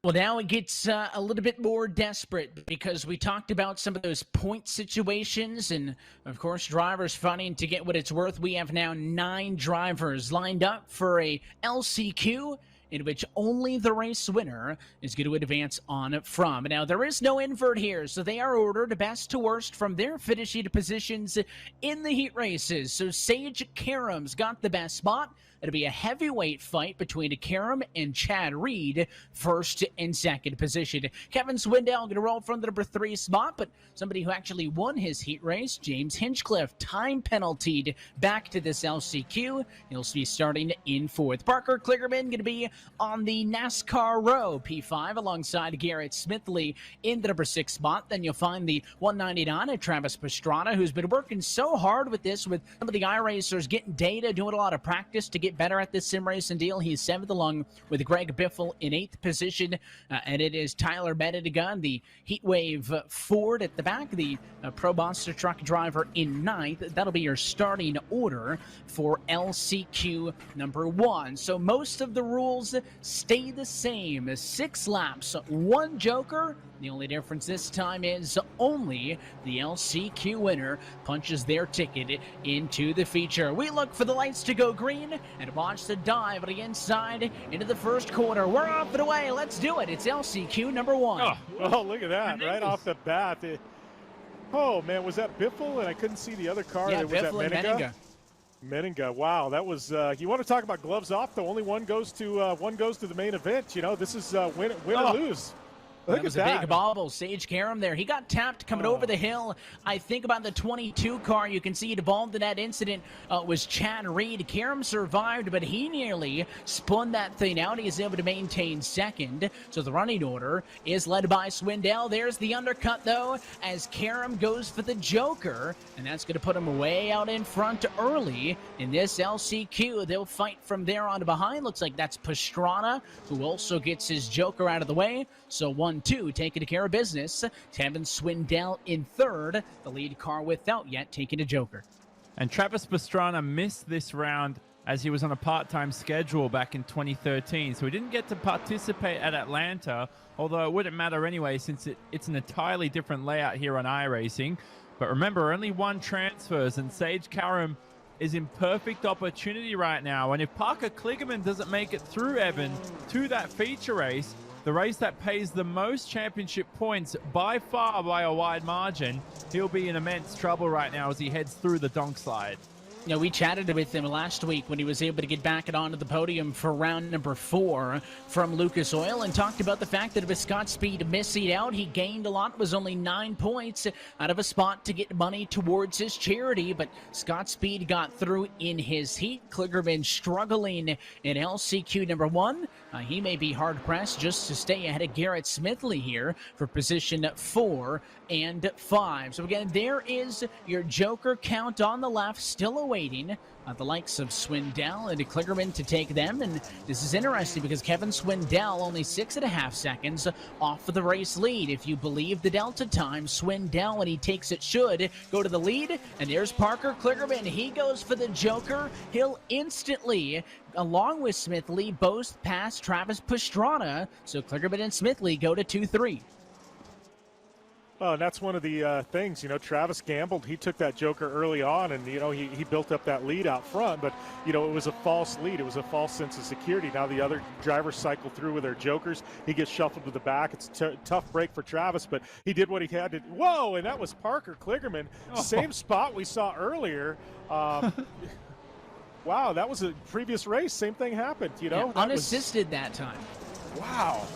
Well, now it gets a little bit more desperate, because we talked about some of those point situations and, of course, drivers fighting to get what it's worth. We have now 9 drivers lined up for a LCQ, in which only the race winner is going to advance on from. Now, there is no invert here, so they are ordered best to worst from their finishing positions in the heat races. So Sage Karam's got the best spot. It'll be a heavyweight fight between Karam and Chad Reed, first and second position. Kevin Swindell going to roll from the number 3 spot, but somebody who actually won his heat race, James Hinchcliffe, time penaltied back to this LCQ. He'll be starting in 4th. Parker Kligerman going to be on the NASCAR row, P5, alongside Garrett Smithley in the number 6 spot. Then you'll find the 199 at Travis Pastrana, who's been working so hard with this, with some of the iRacers getting data, doing a lot of practice to get better at this sim racing deal. He's 7th, along with Greg Biffle in 8th position. And it is Tyler Benedigan, the Heatwave Ford at the back, the Pro Monster Truck driver in 9th. That'll be your starting order for LCQ number 1. So most of the rules stay the same. 6 laps, 1 joker. The only difference this time is only the LCQ winner punches their ticket into the feature. We look for the lights to go green and watch the dive on the inside into the first corner. We're off and away. Let's do it. It's LCQ number 1. Oh, look at that. Right off the bat. Oh, man, was that Biffle? And I couldn't see the other car. Yeah, was Biffle that and Meninga. Wow, that was. You want to talk about gloves off? Though only one goes to the main event. This is win or lose. That was a big bobble. Sage Karam there. He got tapped coming over the hill. I think about the 22 car. You can see involved in that incident was Chad Reed. Karam survived, but he nearly spun that thing out. He is able to maintain 2nd. So the running order is led by Swindell. There's the undercut, though, as Karam goes for the Joker. And that's going to put him way out in front early in this LCQ. They'll fight from there on behind. Looks like that's Pastrana, who also gets his Joker out of the way. So 1-2 taking care of business. Kevin Swindell in 3rd. The lead car without yet taking a Joker. And Travis Pastrana missed this round as he was on a part-time schedule back in 2013. So he didn't get to participate at Atlanta, although it wouldn't matter anyway since it's an entirely different layout here on iRacing. But remember, only 1 transfers, and Sage Karam is in perfect opportunity right now. And if Parker Kligerman doesn't make it through, Evan, to that feature race, the race that pays the most championship points by far by a wide margin, he'll be in immense trouble right now as he heads through the donk slide. You know, we chatted with him last week when he was able to get back onto the podium for round number 4 from Lucas Oil, and talked about the fact that with Scott Speed missing out, he gained a lot. It was only 9 points out of a spot to get money towards his charity, but Scott Speed got through in his heat. Kligerman struggling in LCQ number 1. He may be hard-pressed just to stay ahead of Garrett Smithley here for position 4 and 5. So again, there is your Joker count on the left, still awaiting the likes of Swindell and Kligerman to take them. And this is interesting because Kevin Swindell only 6.5 seconds off of the race lead. If you believe the Delta time, Swindell, when he takes it, should go to the lead. And there's Parker Kligerman. He goes for the Joker. He'll instantly, along with Smithley, both pass Travis Pastrana. So Kligerman and Smithley go to 2-3. Well, and that's one of the things, Travis gambled. He took that Joker early on, and, he built up that lead out front. But, it was a false lead. It was a false sense of security. Now the other drivers cycle through with their Jokers. He gets shuffled to the back. It's a tough break for Travis, but he did what he had to. Whoa, and that was Parker Kligerman. Oh. Same spot we saw earlier. Wow, that was a previous race. Same thing happened, Yeah, unassisted that time. Wow.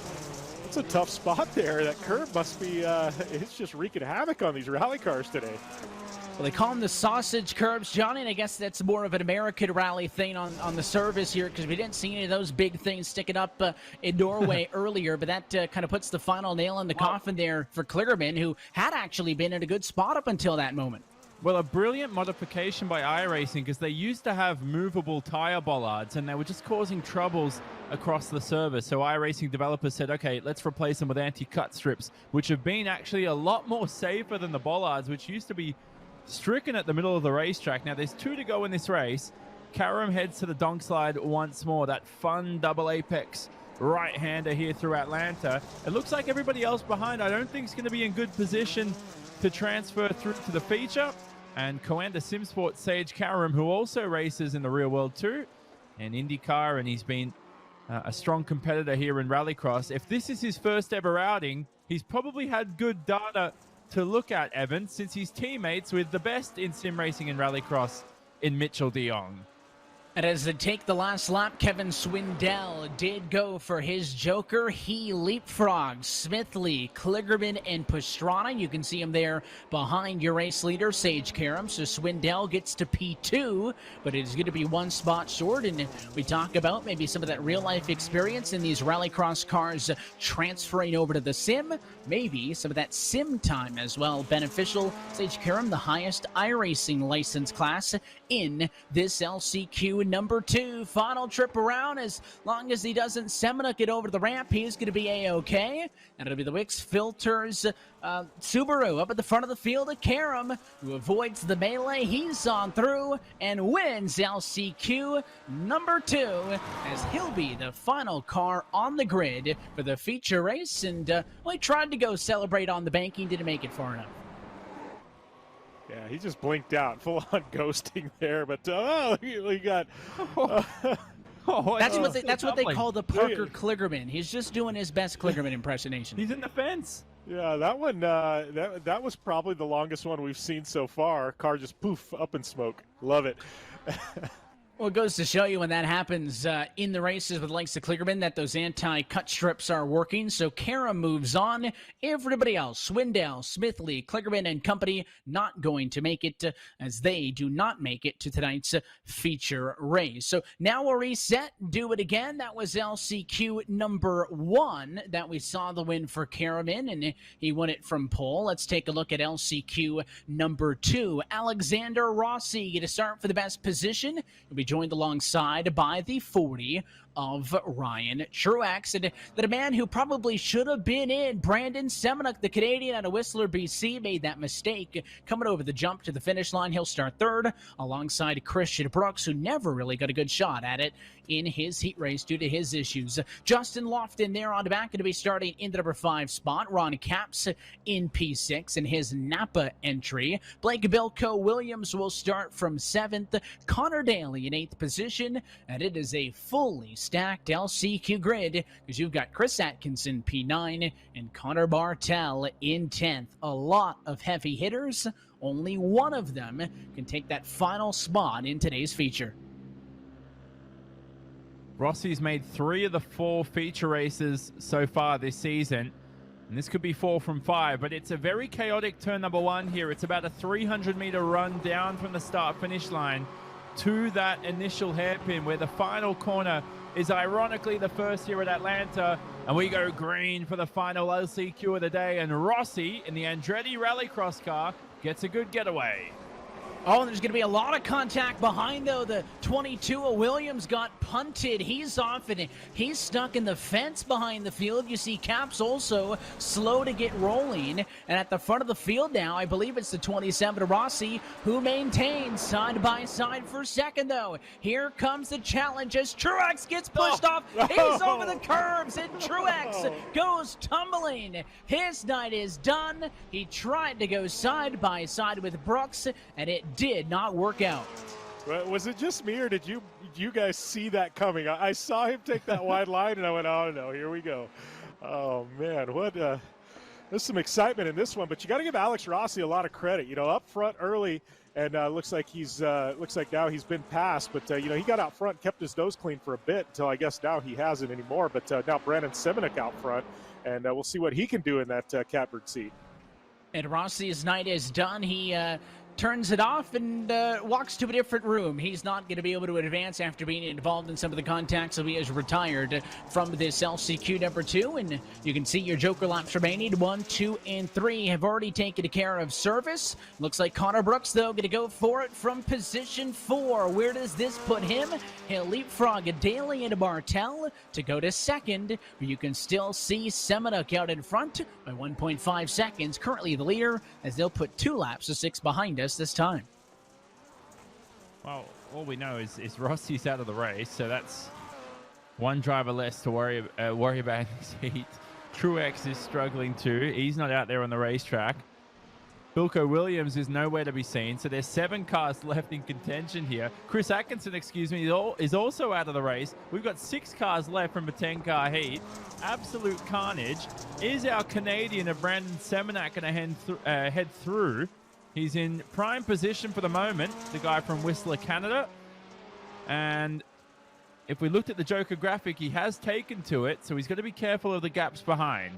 It's a tough spot there. That curve must be, it's just wreaking havoc on these rally cars today. Well, they call them the sausage curbs, Johnny, and I guess that's more of an American rally thing on the service here, because we didn't see any of those big things sticking up in Norway earlier, but that kind of puts the final nail in the coffin there for Kligerman, who had actually been in a good spot up until that moment. Well, a brilliant modification by iRacing, because they used to have movable tire bollards and they were just causing troubles across the service. So iRacing developers said, okay, let's replace them with anti-cut strips, which have been actually a lot more safer than the bollards, which used to be stricken at the middle of the racetrack. Now there's 2 to go in this race. Karam heads to the donk slide once more. That fun double apex right-hander here through Atlanta. It looks like everybody else behind, I don't think is going to be in good position to transfer through to the feature. And Coanda Simsport Sage Karam, who also races in the real world too, and IndyCar, and he's been a strong competitor here in Rallycross. If this is his first ever outing, he's probably had good data to look at, Evan, since he's teammates with the best in sim racing and Rallycross in Mitchell de Jong. And as they take the last lap, Kevin Swindell did go for his Joker. He leapfrogged Smithley, Kligerman, and Pastrana. You can see him there behind your race leader, Sage Karam. So Swindell gets to P2, but it's going to be 1 spot short. And we talk about maybe some of that real-life experience in these rallycross cars transferring over to the sim. Maybe some of that sim time as well beneficial. Sage Karam, the highest iRacing license class in this LCQ number 2. Final trip around. As long as he doesn't Seminuk it over the ramp, he's going to be A-OK. And it'll be the Wix Filters Subaru up at the front of the field at Karam, who avoids the melee. He's on through and wins LCQ number 2, as he'll be the final car on the grid for the feature race. And well, he tried to go celebrate on the banking, didn't make it far enough. Yeah, he just blinked out, full-on ghosting there. But he got. That's what they call the Parker Kligerman. He's just doing his best Kligerman impersonation. He's in the fence. Yeah, that one. That was probably the longest one we've seen so far. Car just poof up in smoke. Love it. Well, it goes to show you when that happens in the races with the likes of Kligerman that those anti-cut strips are working. So Karam moves on. Everybody else, Swindell, Smithley, Kligerman, and company not going to make it as they do not make it to tonight's feature race. So now we'll reset, do it again. That was LCQ number 1 that we saw the win for Karam in, and he won it from pole. Let's take a look at LCQ number 2. Alexander Rossi get a start for the best position. He'll be joined alongside by the 40 of Ryan Truex, and that a man who probably should have been in, Brandon Seminuk, the Canadian out of Whistler, BC, made that mistake coming over the jump to the finish line. He'll start 3rd alongside Christian Brooks, who never really got a good shot at it in his heat race due to his issues. Justin Lofton there on the back, going to be starting in the number 5 spot. Ron Capps in P6 in his Napa entry. Blake Bilko Williams will start from 7th. Connor Daly in 8th position, and it is a fully stacked LCQ grid, because you've got Chris Atkinson, P9, and Connor Bartel in 10th. A lot of heavy hitters. Only one of them can take that final spot in today's feature. Rossi's made 3 of the 4 feature races so far this season. And this could be 4 from 5, but it's a very chaotic turn number 1 here. It's about a 300-meter run down from the start-finish line to that initial hairpin, where the final corner is ironically the first here at Atlanta. And we go green for the final LCQ of the day. And Rossi in the Andretti Rallycross car gets a good getaway. Oh, and there's going to be a lot of contact behind, though. The 22 of Williams got punted. He's off, and he's stuck in the fence behind the field. You see Caps also slow to get rolling. And at the front of the field now, I believe it's the 27 of Rossi, who maintains side by side for second, though. Here comes the challenge as Truex gets pushed off. He's over the curbs, and Truex goes tumbling. His night is done. He tried to go side by side with Brooks, and it did not work out. Was it just me, or did you guys see that coming? I saw him take that wide line, and I went, oh no, here we go. Oh man, there's some excitement in this one, but you got to give Alex Rossi a lot of credit. You know, up front early, and looks like now he's been passed, but you know, he got out front, kept his nose clean for a bit until I guess now he hasn't anymore. But now Brandon Semenuk out front, and we'll see what he can do in that catbird seat. And Rossi's night is done. He turns it off and walks to a different room. He's not going to be able to advance after being involved in some of the contacts, so he is retired from this LCQ number 2. And you can see your Joker laps remaining. 1, 2, and 3 have already taken care of service. Looks like Connor Brooks, though, going to go for it from position 4. Where does this put him? He'll leapfrog Daly and Bartel to go to second, but you can still see Semenuk out in front by 1.5 seconds. Currently the leader, as they'll put 2 laps of 6 behind us this time. Well, all we know is Rossi's out of the race, so that's one driver less to worry about in this heat. Truex is struggling too. He's not out there on the racetrack. Bilko Williams is nowhere to be seen, so there's 7 cars left in contention here. Chris Atkinson, is also out of the race. We've got 6 cars left from a 10-car heat. Absolute carnage. Is our Canadian of Brandon Semenuk going to head through? He's in prime position for the moment, the guy from Whistler, Canada. And if we looked at the Joker graphic, he has taken to it, so he's got to be careful of the gaps behind.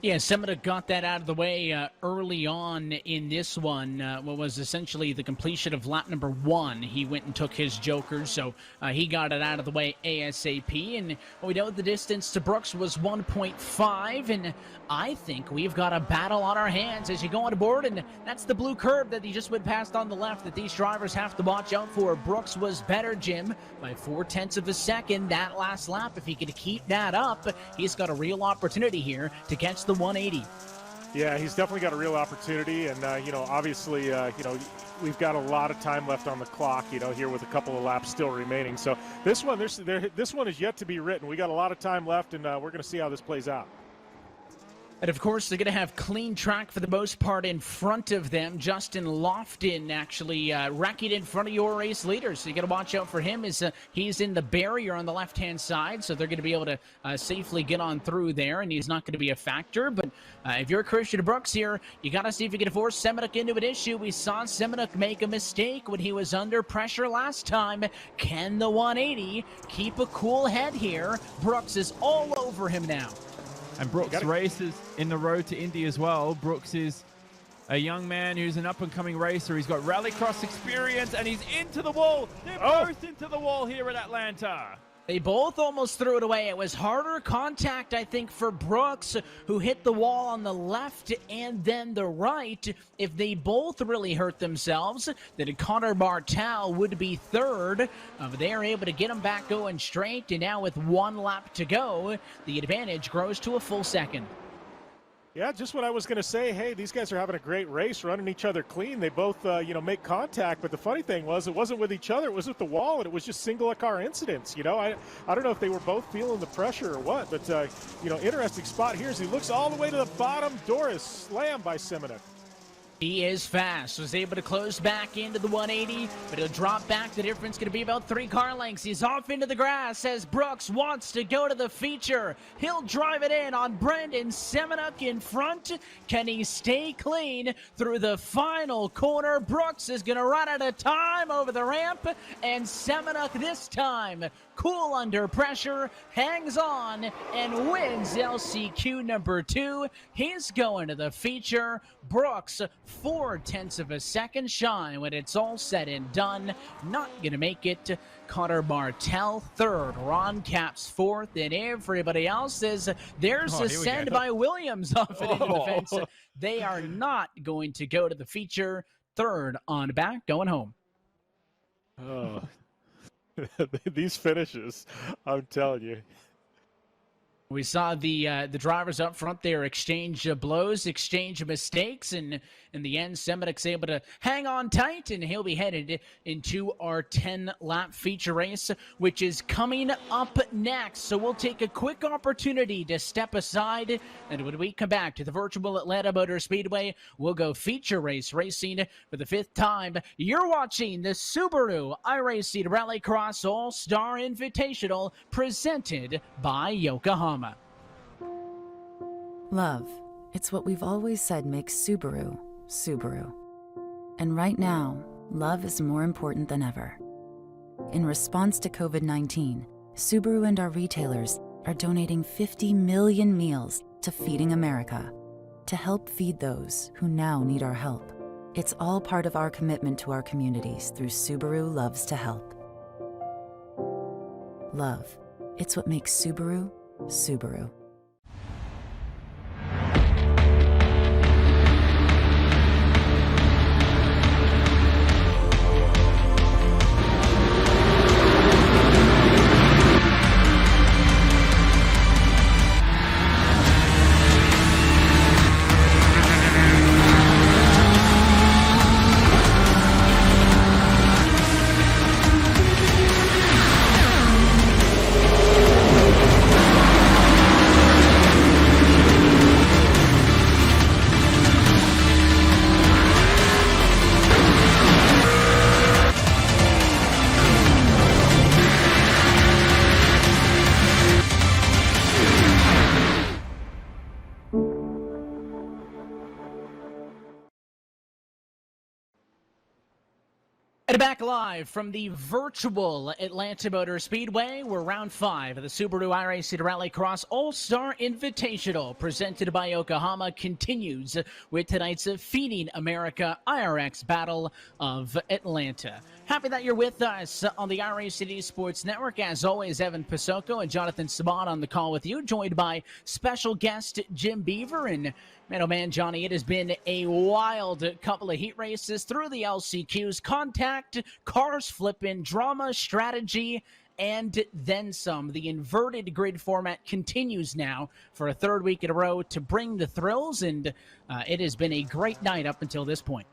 Yeah, Semenuk got that out of the way early on in this one. What was essentially the completion of lap number 1. He went and took his Joker, so he got it out of the way ASAP. And we know the distance to Brooks was 1.5, and I think we've got a battle on our hands as you go on board, and that's the blue curb that he just went past on the left that these drivers have to watch out for. Brooks was better, Jim, by 0.4 of a second that last lap. If he could keep that up, he's got a real opportunity here to catch the 180. Yeah, he's definitely got a real opportunity, and you know, obviously, you know, we've got a lot of time left on the clock, you know, here with a couple of laps still remaining. So this one, this one is yet to be written. We got a lot of time left, and we're going to see how this plays out. And, of course, they're going to have clean track for the most part in front of them. Justin Lofton actually wrecking in front of your race leader. So you got to watch out for him. He's in the barrier on the left-hand side, so they're going to be able to safely get on through there, and he's not going to be a factor. But if you're Christian Brooks here, you got to see if you can force Semenuk into an issue. We saw Semenuk make a mistake when he was under pressure last time. Can the 180 keep a cool head here? Brooks is all over him now. And Brooks races in the road to Indy as well. Brooks is a young man who's an up-and-coming racer. He's got rallycross experience, and he's into the wall. They're both into the wall here at Atlanta. They both almost threw it away. It was harder contact, I think, for Brooks, who hit the wall on the left and then the right. If they both really hurt themselves, then Connor Bartel would be third. They're able to get him back going straight, and now with 1 lap to go, the advantage grows to a full second. Yeah, just what I was going to say. Hey, these guys are having a great race, running each other clean. They both, you know, make contact. But the funny thing was, it wasn't with each other. It was with the wall, and it was just single-car incidents. You know, I don't know if they were both feeling the pressure or what. But, you know, interesting spot here as he looks all the way to the bottom. Doris slammed by Semenuk. He is fast, was able to close back into the 180, but he'll drop back. The difference going to be about 3 car lengths. He's off into the grass as Brooks wants to go to the feature. He'll drive it in on Brendan Semenuk in front. Can he stay clean through the final corner? Brooks is going to run out of time over the ramp, and Semenuk this time, cool under pressure, hangs on, and wins LCQ number 2. He's going to the feature. Brooks 0.4 of a second shy when it's all said and done. Not going to make it. Connor Martell third, Ron Capps fourth, and everybody else is there's a send by Williams off it into the fence. They are not going to go to the feature. Third on back, going home. Oh, these finishes, I'm telling you. We saw the drivers up front there exchange blows, exchange mistakes, and in the end, Semenuk's able to hang on tight, and he'll be headed into our 10-lap feature race, which is coming up next. So we'll take a quick opportunity to step aside, and when we come back to the virtual Atlanta Motor Speedway, we'll go feature race racing for the 5th time. You're watching the Subaru iRacing Rallycross All-Star Invitational presented by Yokohama. Love. It's what we've always said makes Subaru, Subaru. And right now, love is more important than ever. In response to COVID-19, Subaru and our retailers are donating 50 million meals to Feeding America to help feed those who now need our help. It's all part of our commitment to our communities through Subaru Loves to Help. Love. It's what makes Subaru, Subaru. And back live from the virtual Atlanta Motor Speedway, we're round 5 of the Subaru iRacing Rallycross All-Star Invitational presented by Yokohama continues with tonight's Feeding America iRX Battle of Atlanta. Happy that you're with us on the iRacing Esports Network. As always, Evan Pasoko and Jonathan Sabat on the call with you, joined by special guest Jim Beaver. And man, oh man, Johnny, it has been a wild couple of heat races through the LCQs. Contact, cars flipping, drama, strategy, and then some. The inverted grid format continues now for a 3rd week in a row to bring the thrills, and it has been a great night up until this point.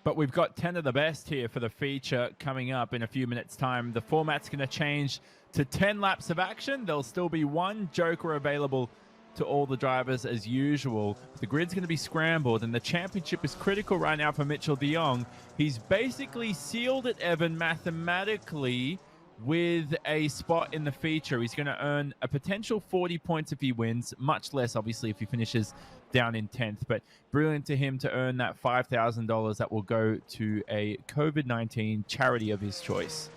But we've got 10 of the best here for the feature coming up in a few minutes' time. The format's going to change to 10 laps of action. There'll still be one joker available to all the drivers as usual. The grid's going to be scrambled, and the championship is critical right now for Mitchell de Jong. He's basically sealed it, Evan, mathematically with a spot in the feature. He's going to earn a potential 40 points if he wins, much less, obviously, if he finishes down in 10th. But brilliant to him to earn that $5,000 that will go to a COVID-19 charity of his choice.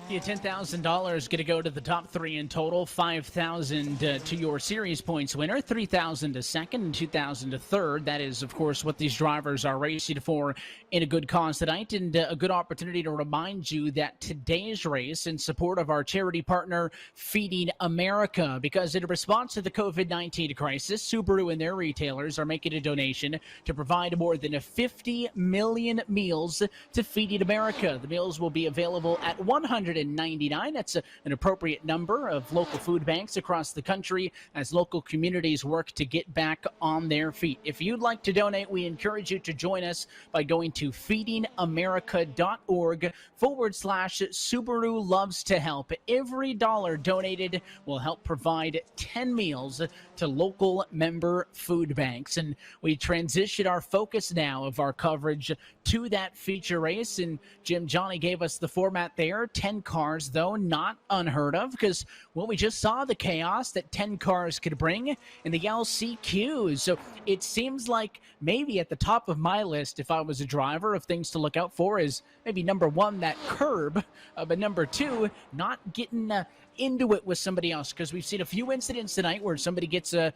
$10,000 going to go to the top 3 in total. $5,000 to your series points winner, $3,000 to second, and $2,000 to third. That is, of course, what these drivers are racing for in a good cause tonight, and a good opportunity to remind you that today's race in support of our charity partner, Feeding America, because in response to the COVID-19 crisis, Subaru and their retailers are making a donation to provide more than 50 million meals to Feeding America. The meals will be available at 100 $199. That's an appropriate number of local food banks across the country as local communities work to get back on their feet. If you'd like to donate, we encourage you to join us by going to feedingamerica.org/Subaru loves to help. Every dollar donated will help provide 10 meals to local member food banks. And we transition our focus now of our coverage to that feature race. And Jim, Johnny gave us the format there. 10 cars, though, not unheard of, because well, we just saw the chaos that 10 cars could bring in the LCQs. So it seems like maybe at the top of my list, if I was a driver, of things to look out for is maybe number one, that curb, but number two, not getting into it with somebody else, because we've seen a few incidents tonight where somebody gets a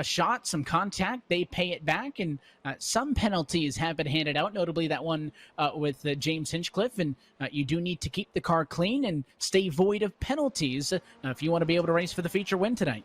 shot, some contact, they pay it back, and some penalties have been handed out, notably that one with James Hinchcliffe. And you do need to keep the car clean and stay void of penalties if you want to be able to race for the feature win tonight.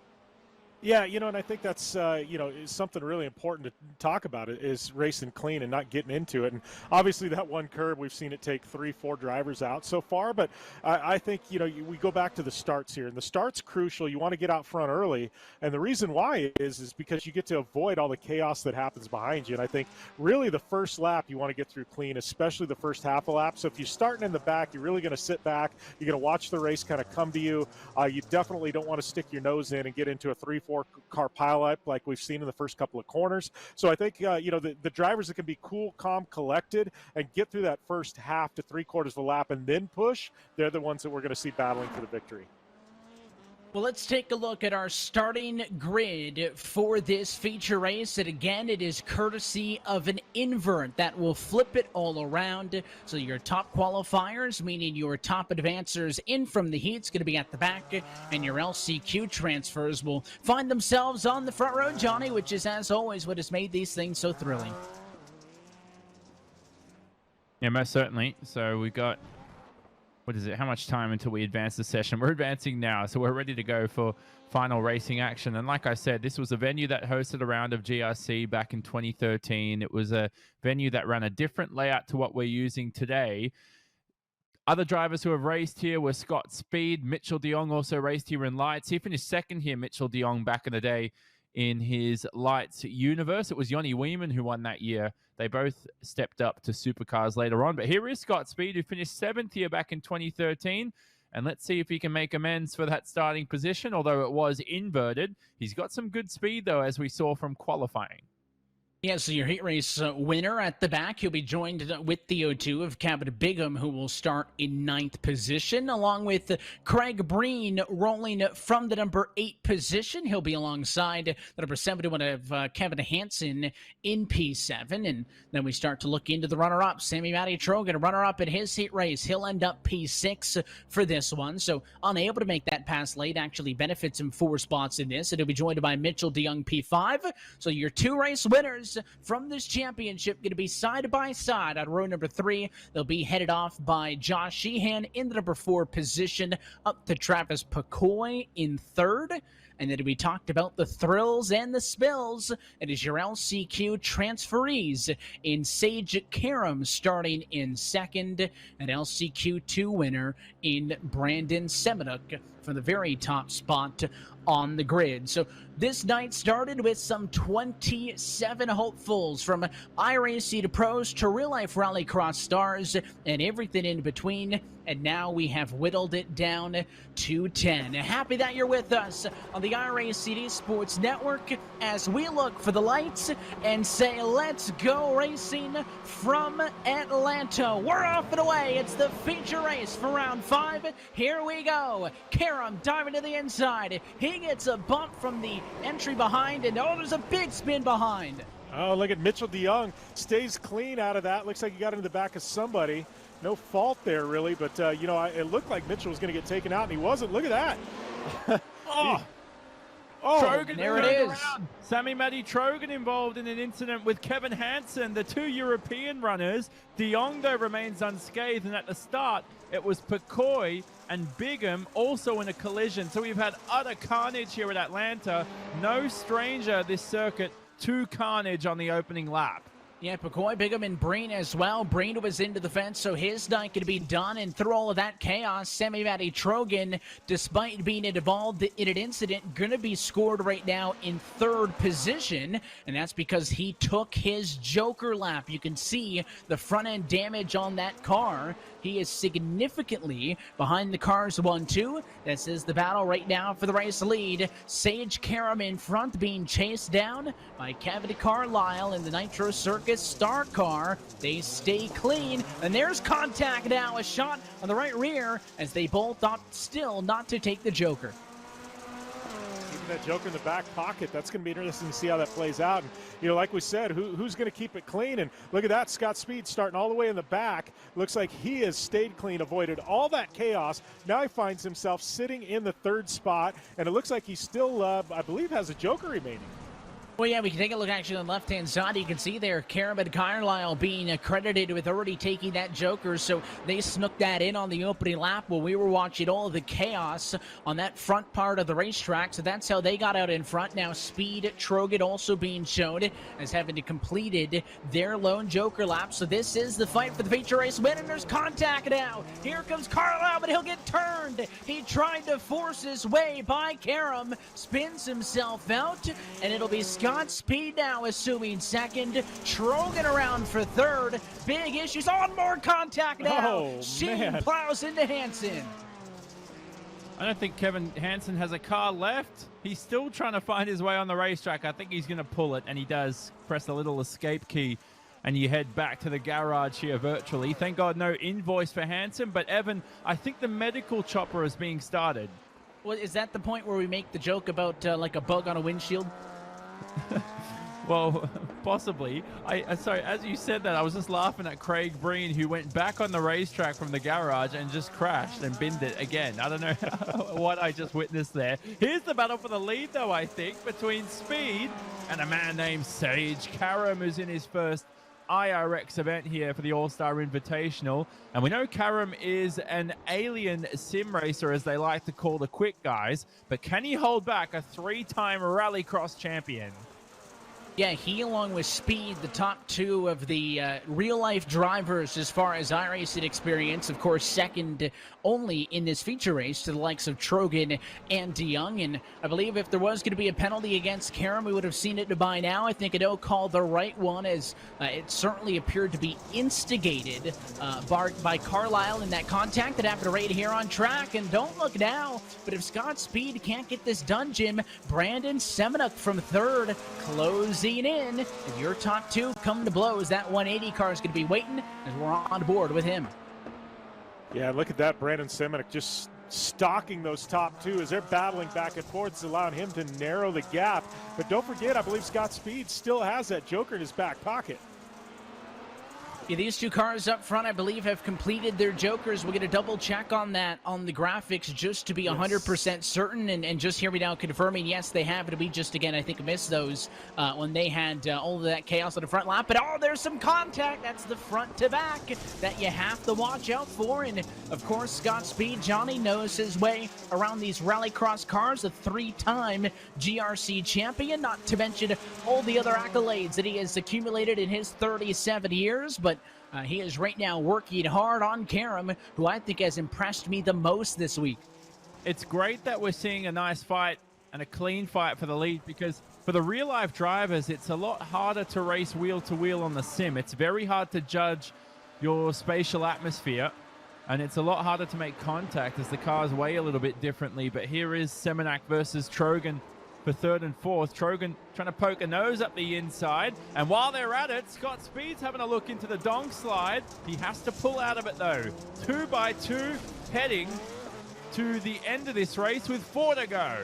Yeah, and I think that's, is something really important to talk about is racing clean and not getting into it. And obviously that one curb, we've seen it take 3-4 drivers out so far. But I think, we go back to the starts here. And the start's crucial. You want to get out front early. And the reason why is because you get to avoid all the chaos that happens behind you. And I think really the first lap you want to get through clean, especially the first half a lap. So if you're starting in the back, you're really going to sit back. You're going to watch the race kind of come to you. You definitely don't want to stick your nose in and get into a 3-4 car pileup like we've seen in the first couple of corners. So I think, the drivers that can be cool, calm, collected, and get through that first half to 3/4 of a lap and then push, they're the ones that we're going to see battling for the victory. Well, let's take a look at our starting grid for this feature race. And again, it is courtesy of an invert that will flip it all around. So your top qualifiers, meaning your top advancers in from the heat, is going to be at the back. And your LCQ transfers will find themselves on the front row, Johnny, which is, as always, what has made these things so thrilling. Yeah, most certainly. So we got... what is it? How much time until we advance the session? We're advancing now, so we're ready to go for final racing action. And like I said, this was a venue that hosted a round of GRC back in 2013. It was a venue that ran a different layout to what we're using today. Other drivers who have raced here were Scott Speed. Mitchell de Jong also raced here in lights. He finished second here, Mitchell de Jong, back in the day in his lights universe. It was Yoni Weeman who won that year. They both stepped up to supercars later on. But here is Scott Speed, who finished 7th here back in 2013. And let's see if he can make amends for that starting position, although it was inverted. He's got some good speed, though, as we saw from qualifying. Yeah, so your heat race winner at the back, he'll be joined with the O2 of Captain Bigham, who will start in 9th position, along with Craig Breen rolling from the number 8 position. He'll be alongside the number 71 of Kevin Hansen in P7. And then we start to look into the runner-up. Sammy Matty Trogan, runner-up in his heat race. He'll end up P6 for this one. So unable to make that pass late actually benefits him 4 spots in this. And he'll be joined by Mitchell de Jong P5. So your 2 race winners from this championship going to be side by side on row number 3. They'll be headed off by Josh Sheehan in the number 4 position, up to Travis Pacoy in 3rd. And then we talked about the thrills and the spills. It is your LCQ transferees in Sage Karam starting in 2nd, an LCQ 2 winner in Brandon Semenuk for the very top spot on the grid. So this night started with some 27 hopefuls, from iRacing to pros to real-life rallycross stars and everything in between. And now we have whittled it down to 10. Happy that you're with us on the iRacing Sports Network as we look for the lights and say, let's go racing from Atlanta. We're off and away. It's the feature race for round 5. Here we go. Karam diving to the inside. He gets a bump from the entry behind, and oh, there's a big spin behind. Oh, look at Mitchell de Jong. Stays clean out of that. Looks like he got into the back of somebody. No fault there, really, but, it looked like Mitchell was going to get taken out, and he wasn't. Look at that. Trogan, there it is. Sammy Matty Trogan involved in an incident with Kevin Hansen, the 2 European runners. De Jong, though, remains unscathed, and at the start, it was Pacoy and Bigham also in a collision. So we've had utter carnage here at Atlanta. No stranger, this circuit, to carnage on the opening lap. Yeah, McCoy, Bigham, and Breen as well. Breen was into the fence, so his night could be done. And through all of that chaos, Semi-Matty Trogan, despite being involved in an incident, going to be scored right now in third position. And that's because he took his Joker lap. You can see the front-end damage on that car. He is significantly behind the cars 1-2. This is the battle right now for the race lead. Sage Karam in front, being chased down by Kevin Carlisle in the Nitro Circus Star car. They stay clean, and there's contact now. A shot on the right rear as they both opt still not to take the Joker. Keeping that Joker in the back pocket, that's going to be interesting to see how that plays out. And, you know, like we said, who's going to keep it clean? And look at that, Scott Speed starting all the way in the back. Looks like he has stayed clean, avoided all that chaos. Now he finds himself sitting in the third spot, and it looks like he still, I believe, has a Joker remaining. Well, yeah, we can take a look actually on the left-hand side. You can see there Karam and Carlisle being accredited with already taking that Joker, so they snuck that in on the opening lap while we were watching all of the chaos on that front part of the racetrack, so that's how they got out in front. Now Speed, Trogan also being shown as having completed their lone Joker lap, so this is the fight for the feature race win, and there's contact now. Here comes Carlisle, but he'll get turned. He tried to force his way by Karam, spins himself out, and it'll be Scott Speed now assuming second. Trogan around for third. Big issues. On more contact now. Oh, Sheen man. plows into Hansen. I don't think Kevin Hansen has a car left. He's still trying to find his way on the racetrack. I think he's going to pull it, and he does press the little escape key, and you head back to the garage here virtually. Thank God no invoice for Hansen, but Evan, I think the medical chopper is being started. Well, is that the point where we make the joke about like a bug on a windshield? Well, possibly. Sorry, as you said that, I was just laughing at Craig Breen, who went back on the racetrack from the garage and just crashed and binned it again. I don't know what I just witnessed there. Here's the battle for the lead, though, I think, between Speed and a man named Sage Karam, who's in his first iRX event here for the All-Star Invitational. And we know Karam is an alien sim racer, as they like to call the quick guys, but can he hold back a three-time rallycross champion? Yeah, he, along with Speed, the top two of the real-life drivers as far as iRacing experience. Of course, second only in this feature race to the likes of Trogan and DeYoung. And I believe if there was going to be a penalty against Karam, we would have seen it by now. I think Ado called the right one, as it certainly appeared to be instigated by Carlisle in that contact that happened right here on track. And don't look now, but if Scott Speed can't get this done, Jim, Brandon Semenuk from third closing in. If your top two come to blows, that 180 car is going to be waiting as we're on board with him. Yeah, look at that. Brandon Semenuk just stalking those top two as they're battling back and forth. It's allowing him to narrow the gap. But don't forget, I believe Scott Speed still has that Joker in his back pocket. Yeah, these two cars up front, I believe, have completed their Jokers. We'll get a double check on that on the graphics just to be 100% certain. And just hear me now confirming, yes, they have. It'll be just, again, I think, missed those when they had all of that chaos on the front lap. But, oh, there's some contact. That's the front to back that you have to watch out for. And, of course, Scott Speed, Johnny knows his way around these rallycross cars, a three-time GRC champion, not to mention all the other accolades that he has accumulated in his 37 years. But he is right now working hard on Karam, who I think has impressed me the most this week. It's great that we're seeing a nice fight and a clean fight for the lead, because for the real-life drivers, it's a lot harder to race wheel-to-wheel on the sim. It's very hard to judge your spatial atmosphere, and it's a lot harder to make contact as the cars weigh a little bit differently. But here is Semenuk versus Trogan for third and fourth. Trogan trying to poke a nose up the inside. And while they're at it, Scott Speed's having a look into the donk slide. He has to pull out of it, though. 2 by 2 heading to the end of this race with 4 to go.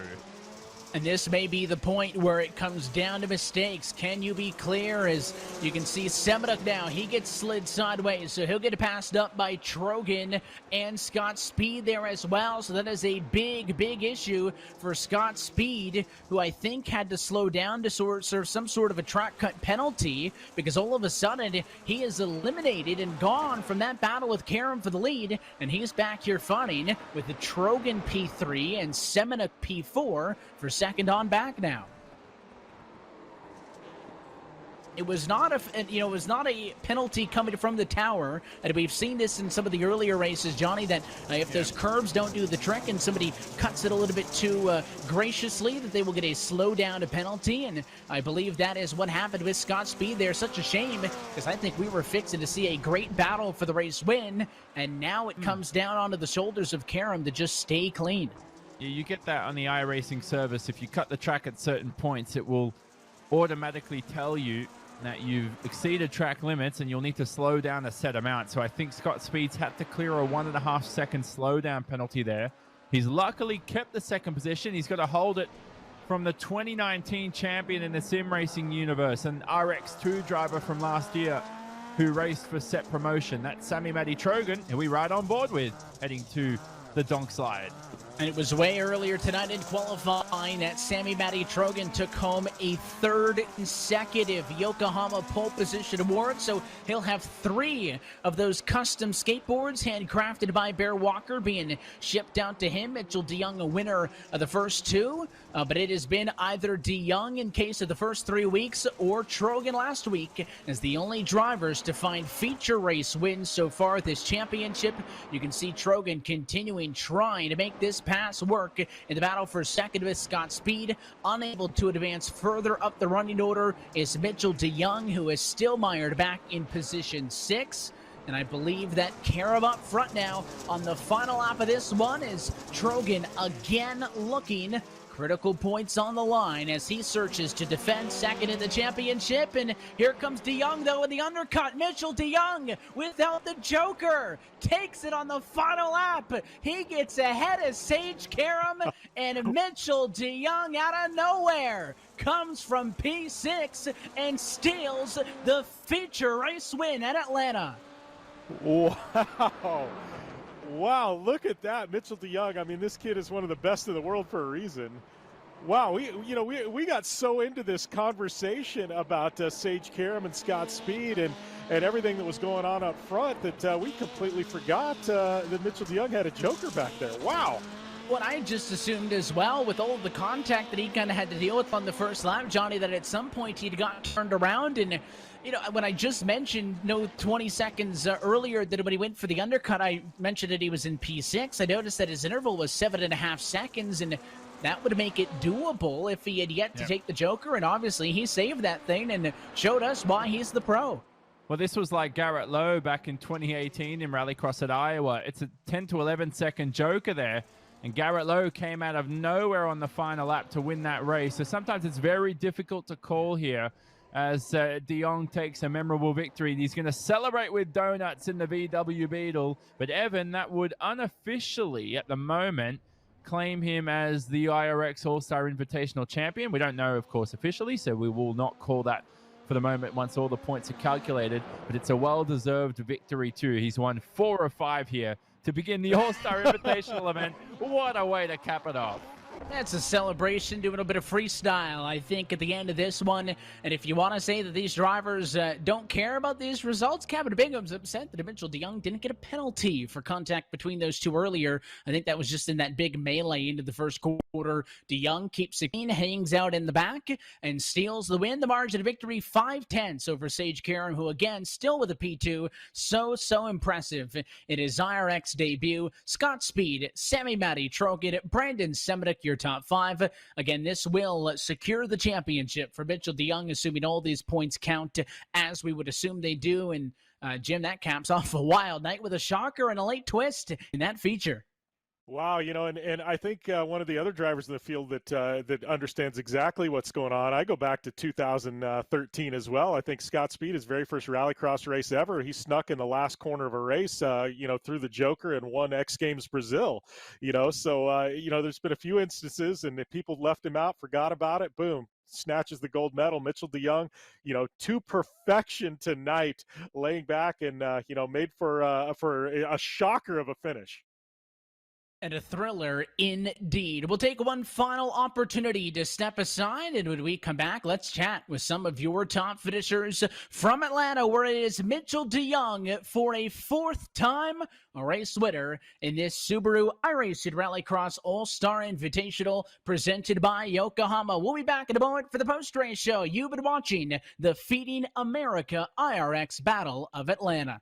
And this may be the point where it comes down to mistakes. Can you be clear? As you can see, Semenuk now, he gets slid sideways, so he'll get passed up by Trogan and Scott Speed there as well. So that is a big, big issue for Scott Speed, who I think had to slow down to serve some sort of a track cut penalty, because all of a sudden he is eliminated and gone from that battle with Karam for the lead, and he's back here fighting with the Trogan P3 and Semenuk P4 for second on back now. It was not it was not a penalty coming from the tower, and we've seen this in some of the earlier races, Johnny. That if those curbs don't do the trick and somebody cuts it a little bit too graciously, that they will get a slow down penalty. And I believe that is what happened with Scott Speed there. Such a shame, because I think we were fixing to see a great battle for the race win, and now it comes down onto the shoulders of Karam to just stay clean. Yeah, you get that on the iRacing service. If you cut the track at certain points, it will automatically tell you that you've exceeded track limits and you'll need to slow down a set amount. So I think Scott Speed's had to clear a 1.5 second slowdown penalty there. He's luckily kept the second position. He's got to hold it from the 2019 champion in the sim racing universe, an RX2 driver from last year who raced for Set Promotion. That's Sammy Matty Trogan, who we ride on board with, heading to the donk slide. And it was way earlier tonight in qualifying that Sammy Matty Trogan took home a third consecutive Yokohama pole position award. So he'll have 3 of those custom skateboards handcrafted by Bear Walker being shipped out to him. Mitchell DeYoung, a winner of the first 2. But it has been either DeYoung in case of the first 3 weeks or Trogan last week as the only drivers to find feature race wins so far this championship. You can see Trogan continuing trying to make this pass work in the battle for second with Scott Speed. Unable to advance further up the running order is Mitchell DeYoung, who is still mired back in position 6. And I believe that Karam up front now on the final lap of this one is Trogan again looking. Critical points on the line as he searches to defend second in the championship. And here comes DeYoung, though, in the undercut. Mitchell DeYoung, without the Joker, takes it on the final lap. He gets ahead of Sage Karam, and Mitchell DeYoung, out of nowhere, comes from P6 and steals the feature race win at Atlanta. Wow. Wow, look at that. Mitchell DeYoung. I mean, this kid is one of the best in the world for a reason. Wow, we got so into this conversation about Sage Karam and Scott Speed and everything that was going on up front that we completely forgot that Mitchell DeYoung had a Joker back there. Wow. What I just assumed as well, with all of the contact that he kind of had to deal with on the first lap, Johnny, that at some point he'd got turned around. And, when I just mentioned 20 seconds earlier that when he went for the undercut, I mentioned that he was in P6. I noticed that his interval was 7.5 seconds, and that would make it doable if he had yet to take the Joker. And obviously he saved that thing and showed us why he's the pro. Well, this was like Garrett Lowe back in 2018 in Rallycross at Iowa. It's a 10 to 11 second Joker there. And Garrett Lowe came out of nowhere on the final lap to win that race. So sometimes it's very difficult to call here as DeYoung takes a memorable victory. He's going to celebrate with donuts in the VW Beetle. But Evan, that would unofficially, at the moment, claim him as the iRX All-Star Invitational Champion. We don't know, of course, officially, so we will not call that for the moment once all the points are calculated. But it's a well-deserved victory, too. He's won 4 of 5 here to begin the All-Star Invitational event. What a way to cap it off. That's a celebration, doing a bit of freestyle, I think, at the end of this one. And if you want to say that these drivers don't care about these results, Kevin Bingham's upset that Mitchell DeYoung didn't get a penalty for contact between those two earlier. I think that was just in that big melee into the first quarter. DeYoung keeps it clean, hangs out in the back, and steals the win. The margin of victory, 5/10 over Sage Karam, who, again, still with a P2. So impressive in his iRX debut. Scott Speed, Sammy Matty Trogan, Brandon Semenick, your top 5. Again, this will secure the championship for Mitchell DeYoung, assuming all these points count as we would assume they do. And Jim, that caps off a wild night with a shocker and a late twist in that feature. Wow, and I think one of the other drivers in the field that understands exactly what's going on. I go back to 2013 as well. I think Scott Speed, his very first rallycross race ever, he snuck in the last corner of a race, through the Joker and won X Games Brazil. So there's been a few instances, and if people left him out, forgot about it, boom, snatches the gold medal. Mitchell DeYoung, to perfection tonight, laying back and made for a shocker of a finish. And a thriller indeed. We'll take one final opportunity to step aside, and when we come back, let's chat with some of your top finishers from Atlanta, where it is Mitchell DeYoung for a fourth time a race winner in this Subaru iRacing Rallycross All-Star Invitational presented by Yokohama. We'll be back in a moment for the post-race show. You've been watching the Feeding America iRX Battle of Atlanta.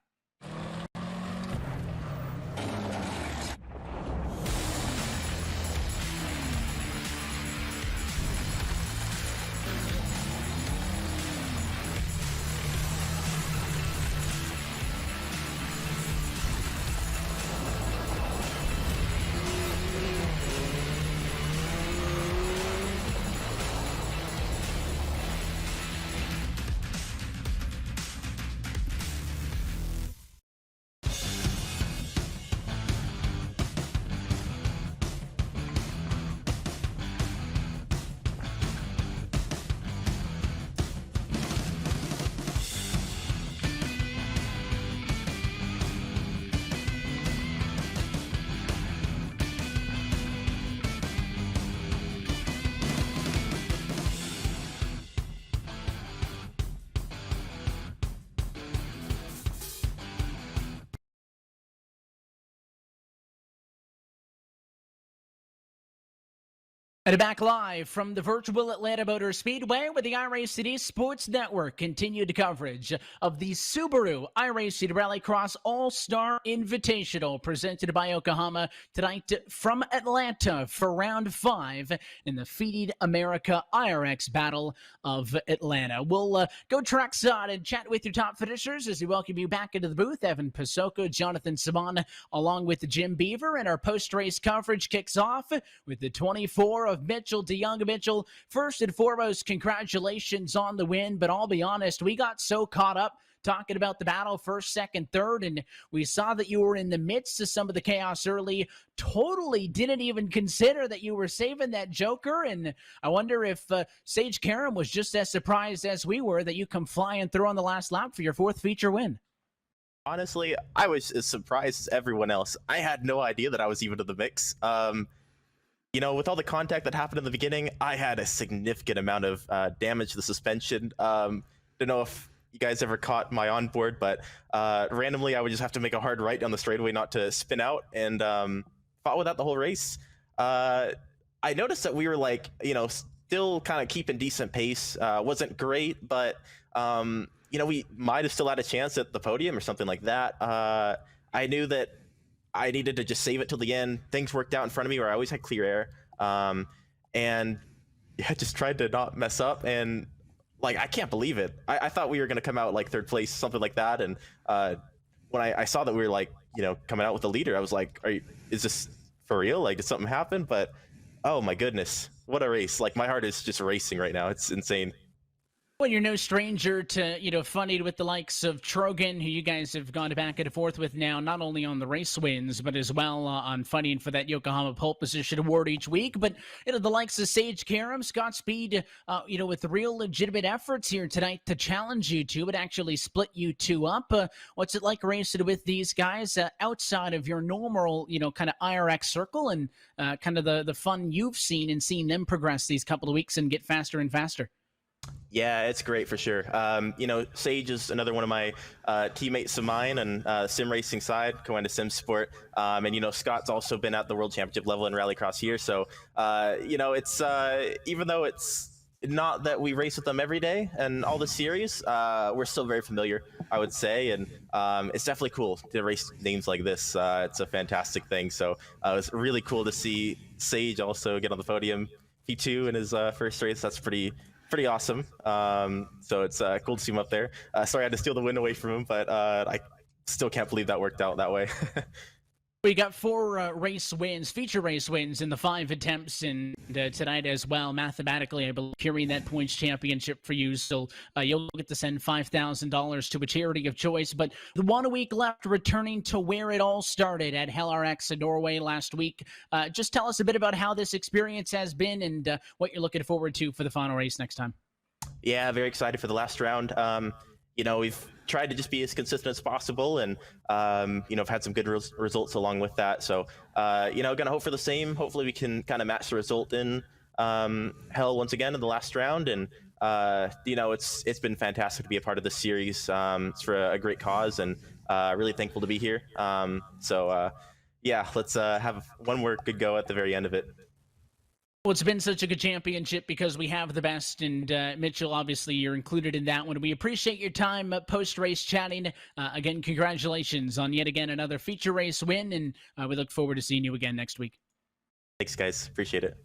And back live from the virtual Atlanta Motor Speedway with the iRacing Sports Network. Continued coverage of the Subaru iRacing Rallycross All-Star Invitational presented by Yokohama tonight from Atlanta for round 5 in the Feeding America iRX Battle of Atlanta. We'll go trackside and chat with your top finishers as we welcome you back into the booth. Evan Pasoko, Jonathan Saban, along with Jim Beaver, and our post-race coverage kicks off with the 24 of Mitchell DeYoung. Mitchell, first and foremost, congratulations on the win, but I'll be honest, we got so caught up talking about the battle first, second, third, and we saw that you were in the midst of some of the chaos early, totally didn't even consider that you were saving that joker, and I wonder if Sage Karam was just as surprised as we were that you come flying through on the last lap for your 4th feature win. Honestly, I was as surprised as everyone else. I had no idea that I was even in the mix. You know, with all the contact that happened in the beginning, I had a significant amount of damage to the suspension. Don't know if you guys ever caught my onboard, but randomly I would just have to make a hard right down the straightaway not to spin out, and fought with that the whole race. I noticed that we were like, you know, still kind of keeping decent pace. Wasn't great, but you know, we might have still had a chance at the podium or something like that. I knew that I needed to just save it till the end. Things worked out in front of me where I always had clear air. And yeah, just tried to not mess up. And like, I can't believe it. I thought we were going to come out like 3rd place, something like that. And when I saw that we were like, you know, coming out with the leader, I was like, is this for real? Like, did something happen? But oh my goodness, what a race. Like, my heart is just racing right now. It's insane. Well, you're no stranger to, you know, funnied with the likes of Trogan, who you guys have gone back and forth with now, not only on the race wins, but as well on fighting for that Yokohama pole position award each week. But, you know, the likes of Sage Karam, Scott Speed, you know, with real legitimate efforts here tonight to challenge you two, but actually split you two up. What's it like racing with these guys outside of your normal, you know, kind of IRX circle, and kind of the fun you've seen and seen them progress these couple of weeks and get faster and faster? Yeah, it's great for sure. You know, Sage is another one of my teammates of mine and sim racing side, going to sim sport. And, you know, Scott's also been at the world championship level in rallycross here. So, you know, it's even though it's not that we race with them every day and all the series, we're still very familiar, I would say. And it's definitely cool to race names like this. It's a fantastic thing. So it was really cool to see Sage also get on the podium, P2 in his first race. That's pretty awesome. So it's cool to see him up there. Sorry I had to steal the win away from him, but I still can't believe that worked out that way. We got 4 race wins, feature race wins in the 5 attempts, and tonight as well. Mathematically, I believe carrying that points championship for you, so you'll get to send $5,000 to a charity of choice. But the 1 week left, returning to where it all started at iRX in Norway last week. Just tell us a bit about how this experience has been and what you're looking forward to for the final race next time. Yeah, very excited for the last round. You know, we've tried to just be as consistent as possible, and I've had some good results along with that. So gonna hope for the same. Hopefully we can kind of match the result in Hell once again in the last round. And it's been fantastic to be a part of this series. It's for a great cause, and really thankful to be here. Let's have one more good go at the very end of it. Well, it's been such a good championship because we have the best, and Mitchell, obviously, you're included in that one. We appreciate your time post-race chatting. Again, congratulations on yet again another feature race win, and we look forward to seeing you again next week. Thanks, guys. Appreciate it.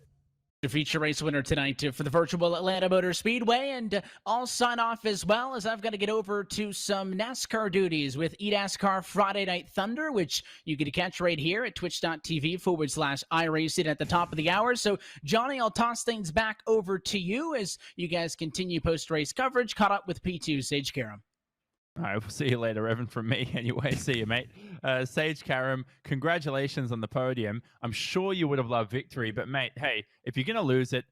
The feature race winner tonight for the virtual Atlanta Motor Speedway, and I'll sign off as well, as I've got to get over to some NASCAR duties with eNASCAR Friday Night Thunder, which you get to catch right here at twitch.tv/iRacing at the top of the hour. So, Johnny, I'll toss things back over to you as you guys continue post-race coverage, caught up with P2 Sage Karam. All right, we'll see you later, Evan, from me anyway. See you, mate. Sage Karam, congratulations on the podium. I'm sure you would have loved victory, but, mate, hey, if you're going to lose it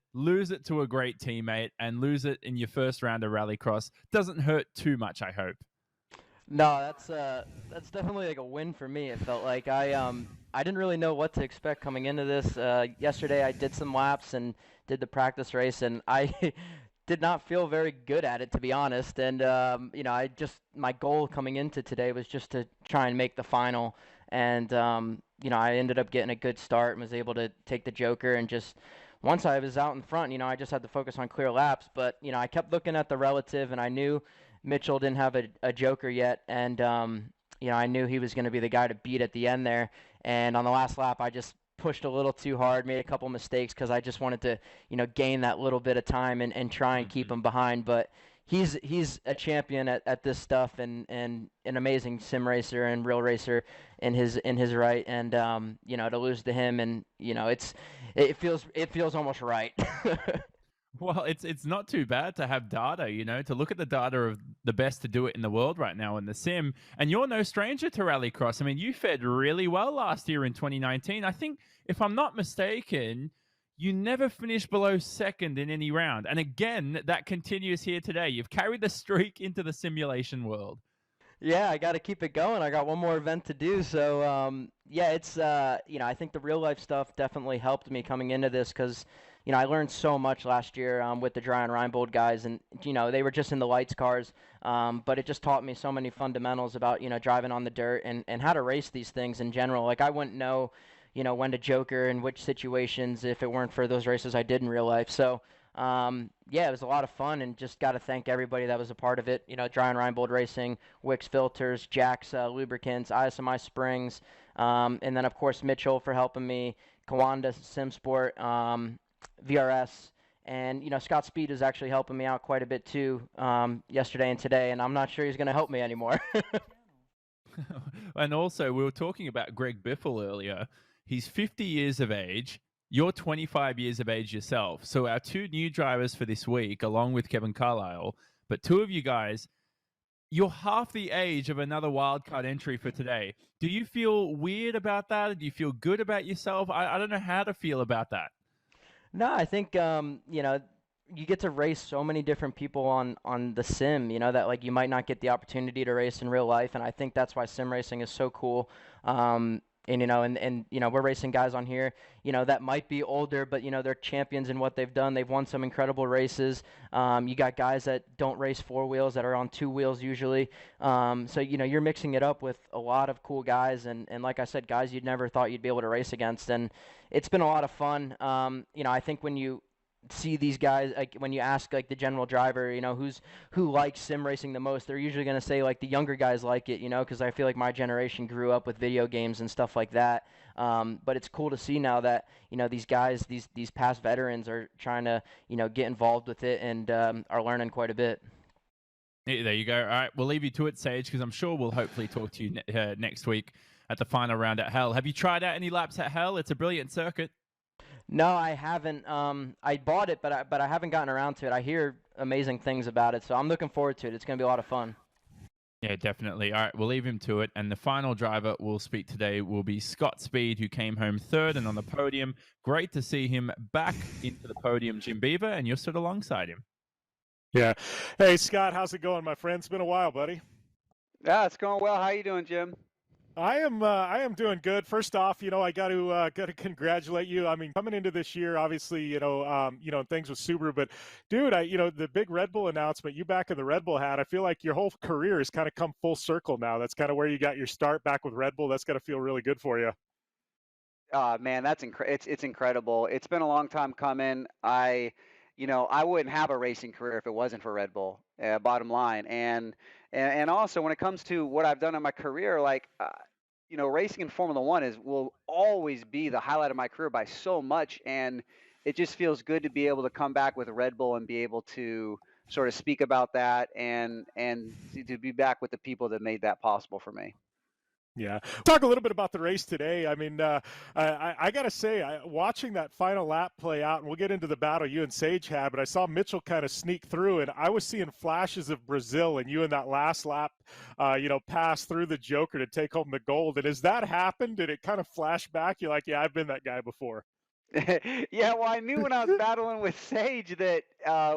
to a great teammate and lose it in your first round of Rallycross. Doesn't hurt too much, I hope. No, that's definitely like a win for me. It felt like I didn't really know what to expect coming into this. Yesterday I did some laps and did the practice race, and I did not feel very good at it, to be honest. And my goal coming into today was just to try and make the final. And I ended up getting a good start and was able to take the Joker. And just once I was out in front, I just had to focus on clear laps. But I kept looking at the relative, and I knew Mitchell didn't have a Joker yet, and I knew he was going to be the guy to beat at the end there. And on the last lap, I just pushed a little too hard, made a couple mistakes because I just wanted to, gain that little bit of time and try and keep him behind. But he's a champion at this stuff, and an amazing sim racer and real racer in his right. And to lose to him, and it feels almost right. Well, it's not too bad to have data, to look at the data of the best to do it in the world right now in the sim. And you're no stranger to Rallycross. I mean, you fared really well last year in 2019. I think, if I'm not mistaken, you never finished below second in any round. And again, that continues here today. You've carried the streak into the simulation world. Yeah, I got to keep it going. I got one more event to do. So, it's, I think the real life stuff definitely helped me coming into this because, I learned so much last year with the Dry and Reinbold guys, and, they were just in the lights cars, but it just taught me so many fundamentals about, driving on the dirt and how to race these things in general. Like, I wouldn't know, when to Joker in which situations if it weren't for those races I did in real life. So, it was a lot of fun, and just got to thank everybody that was a part of it. Dry and Reinbold Racing, Wix Filters, Jack's Lubricants, ISMI Springs, and then, of course, Mitchell for helping me, Kawanda SimSport, VRS, and Scott Speed is actually helping me out quite a bit too yesterday and today, and I'm not sure he's going to help me anymore. And also, we were talking about Greg Biffle earlier. He's 50 years of age. You're 25 years of age yourself. So our two new drivers for this week, along with Kevin Carlisle, but two of you guys, you're half the age of another wildcard entry for today. Do you feel weird about that? Do you feel good about yourself? I don't know how to feel about that. No, I think you get to race so many different people on the sim, that like you might not get the opportunity to race in real life, and I think that's why sim racing is so cool. And we're racing guys on here, that might be older, but they're champions in what they've done. They've won some incredible races. You got guys that don't race four wheels that are on two wheels usually. So you're mixing it up with a lot of cool guys, and like I said, guys you'd never thought you'd be able to race against, and it's been a lot of fun. I think when you see these guys, like when you ask like the general driver, who likes sim racing the most, they're usually going to say like the younger guys like it, because I feel like my generation grew up with video games and stuff like that. But it's cool to see now that these guys, these past veterans are trying to get involved with it and are learning quite a bit. Yeah, there you go. All right, we'll leave you to it, Sage, because I'm sure we'll hopefully talk to you next week at the final round at Hell. Have you tried out any laps at Hell? It's a brilliant circuit. No, I haven't. I bought it, but I haven't gotten around to it. I hear amazing things about it, so I'm looking forward to it. It's going to be a lot of fun. Yeah, definitely. All right, we'll leave him to it. And the final driver we'll speak today will be Scott Speed, who came home third and on the podium. Great to see him back into the podium, Jim Beaver, and you're stood alongside him. Yeah. Hey, Scott, how's it going, my friend? It's been a while, buddy. Yeah, it's going well. How you doing, Jim? I am doing good. First off, I got to congratulate you. I mean, coming into this year, obviously, things with Subaru, but dude, the big Red Bull announcement, you back in the Red Bull hat. I feel like your whole career has kind of come full circle now. That's kind of where you got your start back with Red Bull. That's got to feel really good for you. Man, it's incredible. It's been a long time coming. I wouldn't have a racing career if it wasn't for Red Bull. Bottom line, and also when it comes to what I've done in my career, racing in Formula One will always be the highlight of my career by so much, and it just feels good to be able to come back with Red Bull and be able to sort of speak about that and to be back with the people that made that possible for me. Yeah. Talk a little bit about the race today. I mean, I got to say, watching that final lap play out, and we'll get into the battle you and Sage had, but I saw Mitchell kind of sneak through, and I was seeing flashes of Brazil and you in that last lap, pass through the Joker to take home the gold. And as that happened, did it kind of flash back? You're like, yeah, I've been that guy before. Yeah, well, I knew when I was battling with Sage that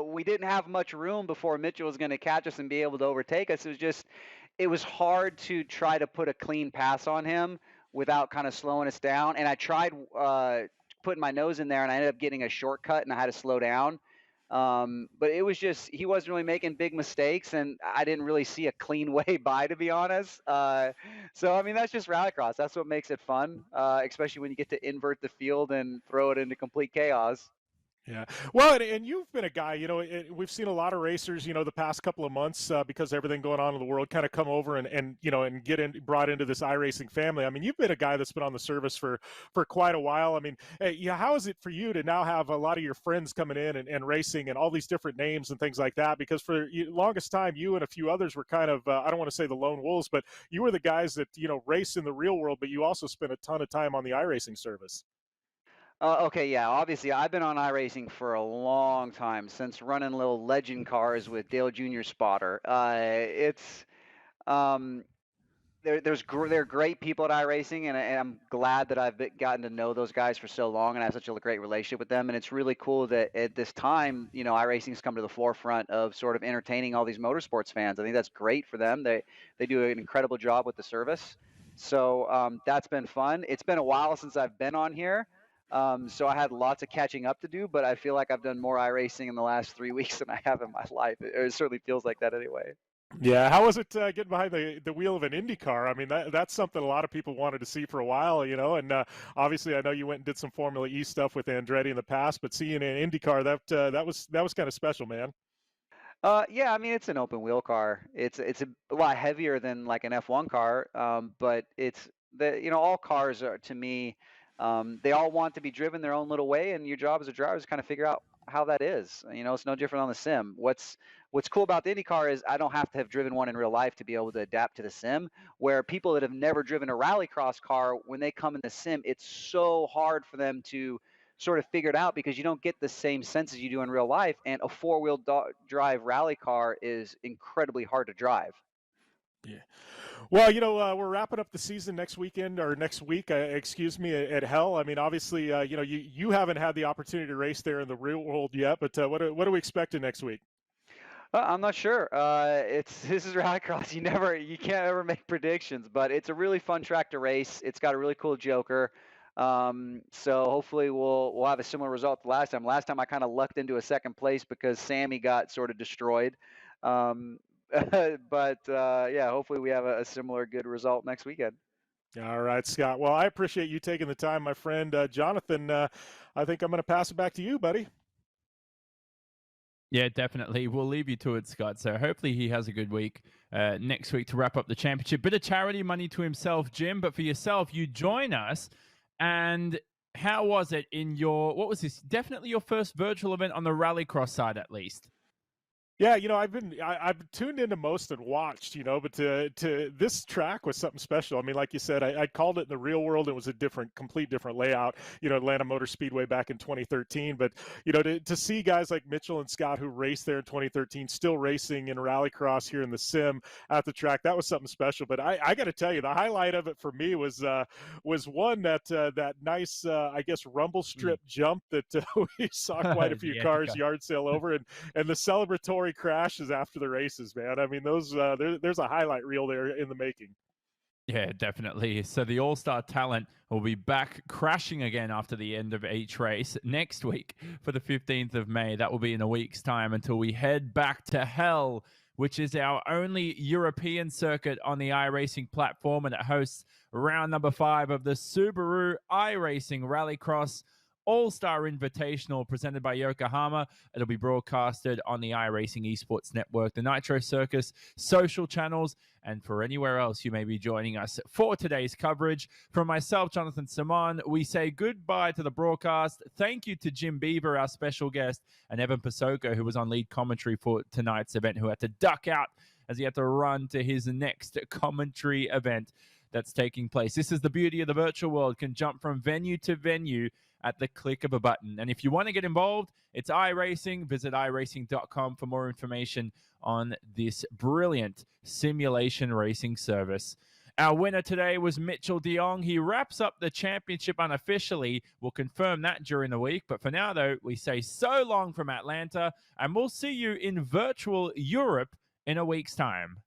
we didn't have much room before Mitchell was going to catch us and be able to overtake us. It was hard to try to put a clean pass on him without kind of slowing us down. And I tried putting my nose in there, and I ended up getting a shortcut, and I had to slow down. But it was just he wasn't really making big mistakes, and I didn't really see a clean way by, to be honest. So I mean, that's just rallycross. That's what makes it fun, especially when you get to invert the field and throw it into complete chaos. Yeah. Well, and you've been a guy, we've seen a lot of racers, the past couple of months because everything going on in the world kind of come over and brought into this iRacing family. I mean, you've been a guy that's been on the service for quite a while. I mean, how is it for you to now have a lot of your friends coming in and racing and all these different names and things like that? Because for the longest time, you and a few others were kind of, I don't want to say the lone wolves, but you were the guys that, race in the real world, but you also spent a ton of time on the iRacing service. Okay, yeah. Obviously, I've been on iRacing for a long time, since running little legend cars with Dale Jr. Spotter. It's um, they're great people at iRacing, and I'm glad that gotten to know those guys for so long, and I have such a great relationship with them. And it's really cool that at this time, iRacing's come to the forefront of sort of entertaining all these motorsports fans. I think that's great for them. They do an incredible job with the service. So that's been fun. It's been a while since I've been on here. So I had lots of catching up to do, but I feel like I've done more iRacing in the last 3 weeks than I have in my life. It certainly feels like that anyway. Yeah, how was it getting behind the wheel of an Indy car? I mean, that's something a lot of people wanted to see for a while, and obviously I know you went and did some Formula E stuff with Andretti in the past, but seeing an Indy car, that was kind of special, man. Yeah, I mean it's an open wheel car. It's a lot heavier than like an F1 car, but all cars are, to me, they all want to be driven their own little way, and your job as a driver is to kind of figure out how that is. It's no different on the sim. What's cool about the Indy car is I don't have to have driven one in real life to be able to adapt to the sim. Where people that have never driven a rallycross car, when they come in the sim, it's so hard for them to sort of figure it out because you don't get the same senses you do in real life. And a four-wheel drive rally car is incredibly hard to drive. Yeah. Well, we're wrapping up the season next weekend or next week, excuse me, at Hell. I mean, obviously, you haven't had the opportunity to race there in the real world yet, but what are we expecting next week? I'm not sure. This is rallycross. You can't ever make predictions, but it's a really fun track to race. It's got a really cool Joker. So hopefully we'll have a similar result to last time. Last time I kind of lucked into a second place because Sammy got sort of destroyed. But yeah, hopefully we have a similar good result next weekend. All right, Scott. Well, I appreciate you taking the time, my friend. Jonathan, I think I'm going to pass it back to you, buddy. Yeah, definitely. We'll leave you to it, Scott. So hopefully he has a good week next week to wrap up the championship. Bit of charity money to himself, Jim. But for yourself, you join us. And how was it in what was this? Definitely your first virtual event on the rallycross side, at least. Yeah, I've tuned into most and watched, but to this track was something special. I mean, like you said, I called it in the real world. It was a complete different layout, Atlanta Motor Speedway back in 2013. But, to see guys like Mitchell and Scott who raced there in 2013, still racing in rallycross here in the sim at the track, that was something special. But I got to tell you, the highlight of it for me was one that nice, I guess, rumble strip jump that we saw quite a few cars yard sale over, and the celebratory before he crashes after the races, man. I mean, those there's a highlight reel there in the making. Yeah, definitely. So the all-star talent will be back crashing again after the end of each race next week for the 15th of May. That will be in a week's time until we head back to hell, which is our only European circuit on the iRacing platform, and it hosts round number 5 of the Subaru iRacing Rallycross All-Star Invitational presented by Yokohama. It'll be broadcasted on the iRacing Esports Network, the Nitro Circus social channels, and for anywhere else you may be joining us for today's coverage. From myself, Jonathan Simon, we say goodbye to the broadcast. Thank you to Jim Beaver, our special guest, and Evan Pasoko, who was on lead commentary for tonight's event, who had to duck out as he had to run to his next commentary event that's taking place. This is the beauty of the virtual world, can jump from venue to venue at the click of a button. And if you want to get involved, it's iRacing. Visit iRacing.com for more information on this brilliant simulation racing service. Our winner today was Mitchell de Jong. He wraps up the championship unofficially. We'll confirm that during the week. But for now, though, we say so long from Atlanta, and we'll see you in virtual Europe in a week's time.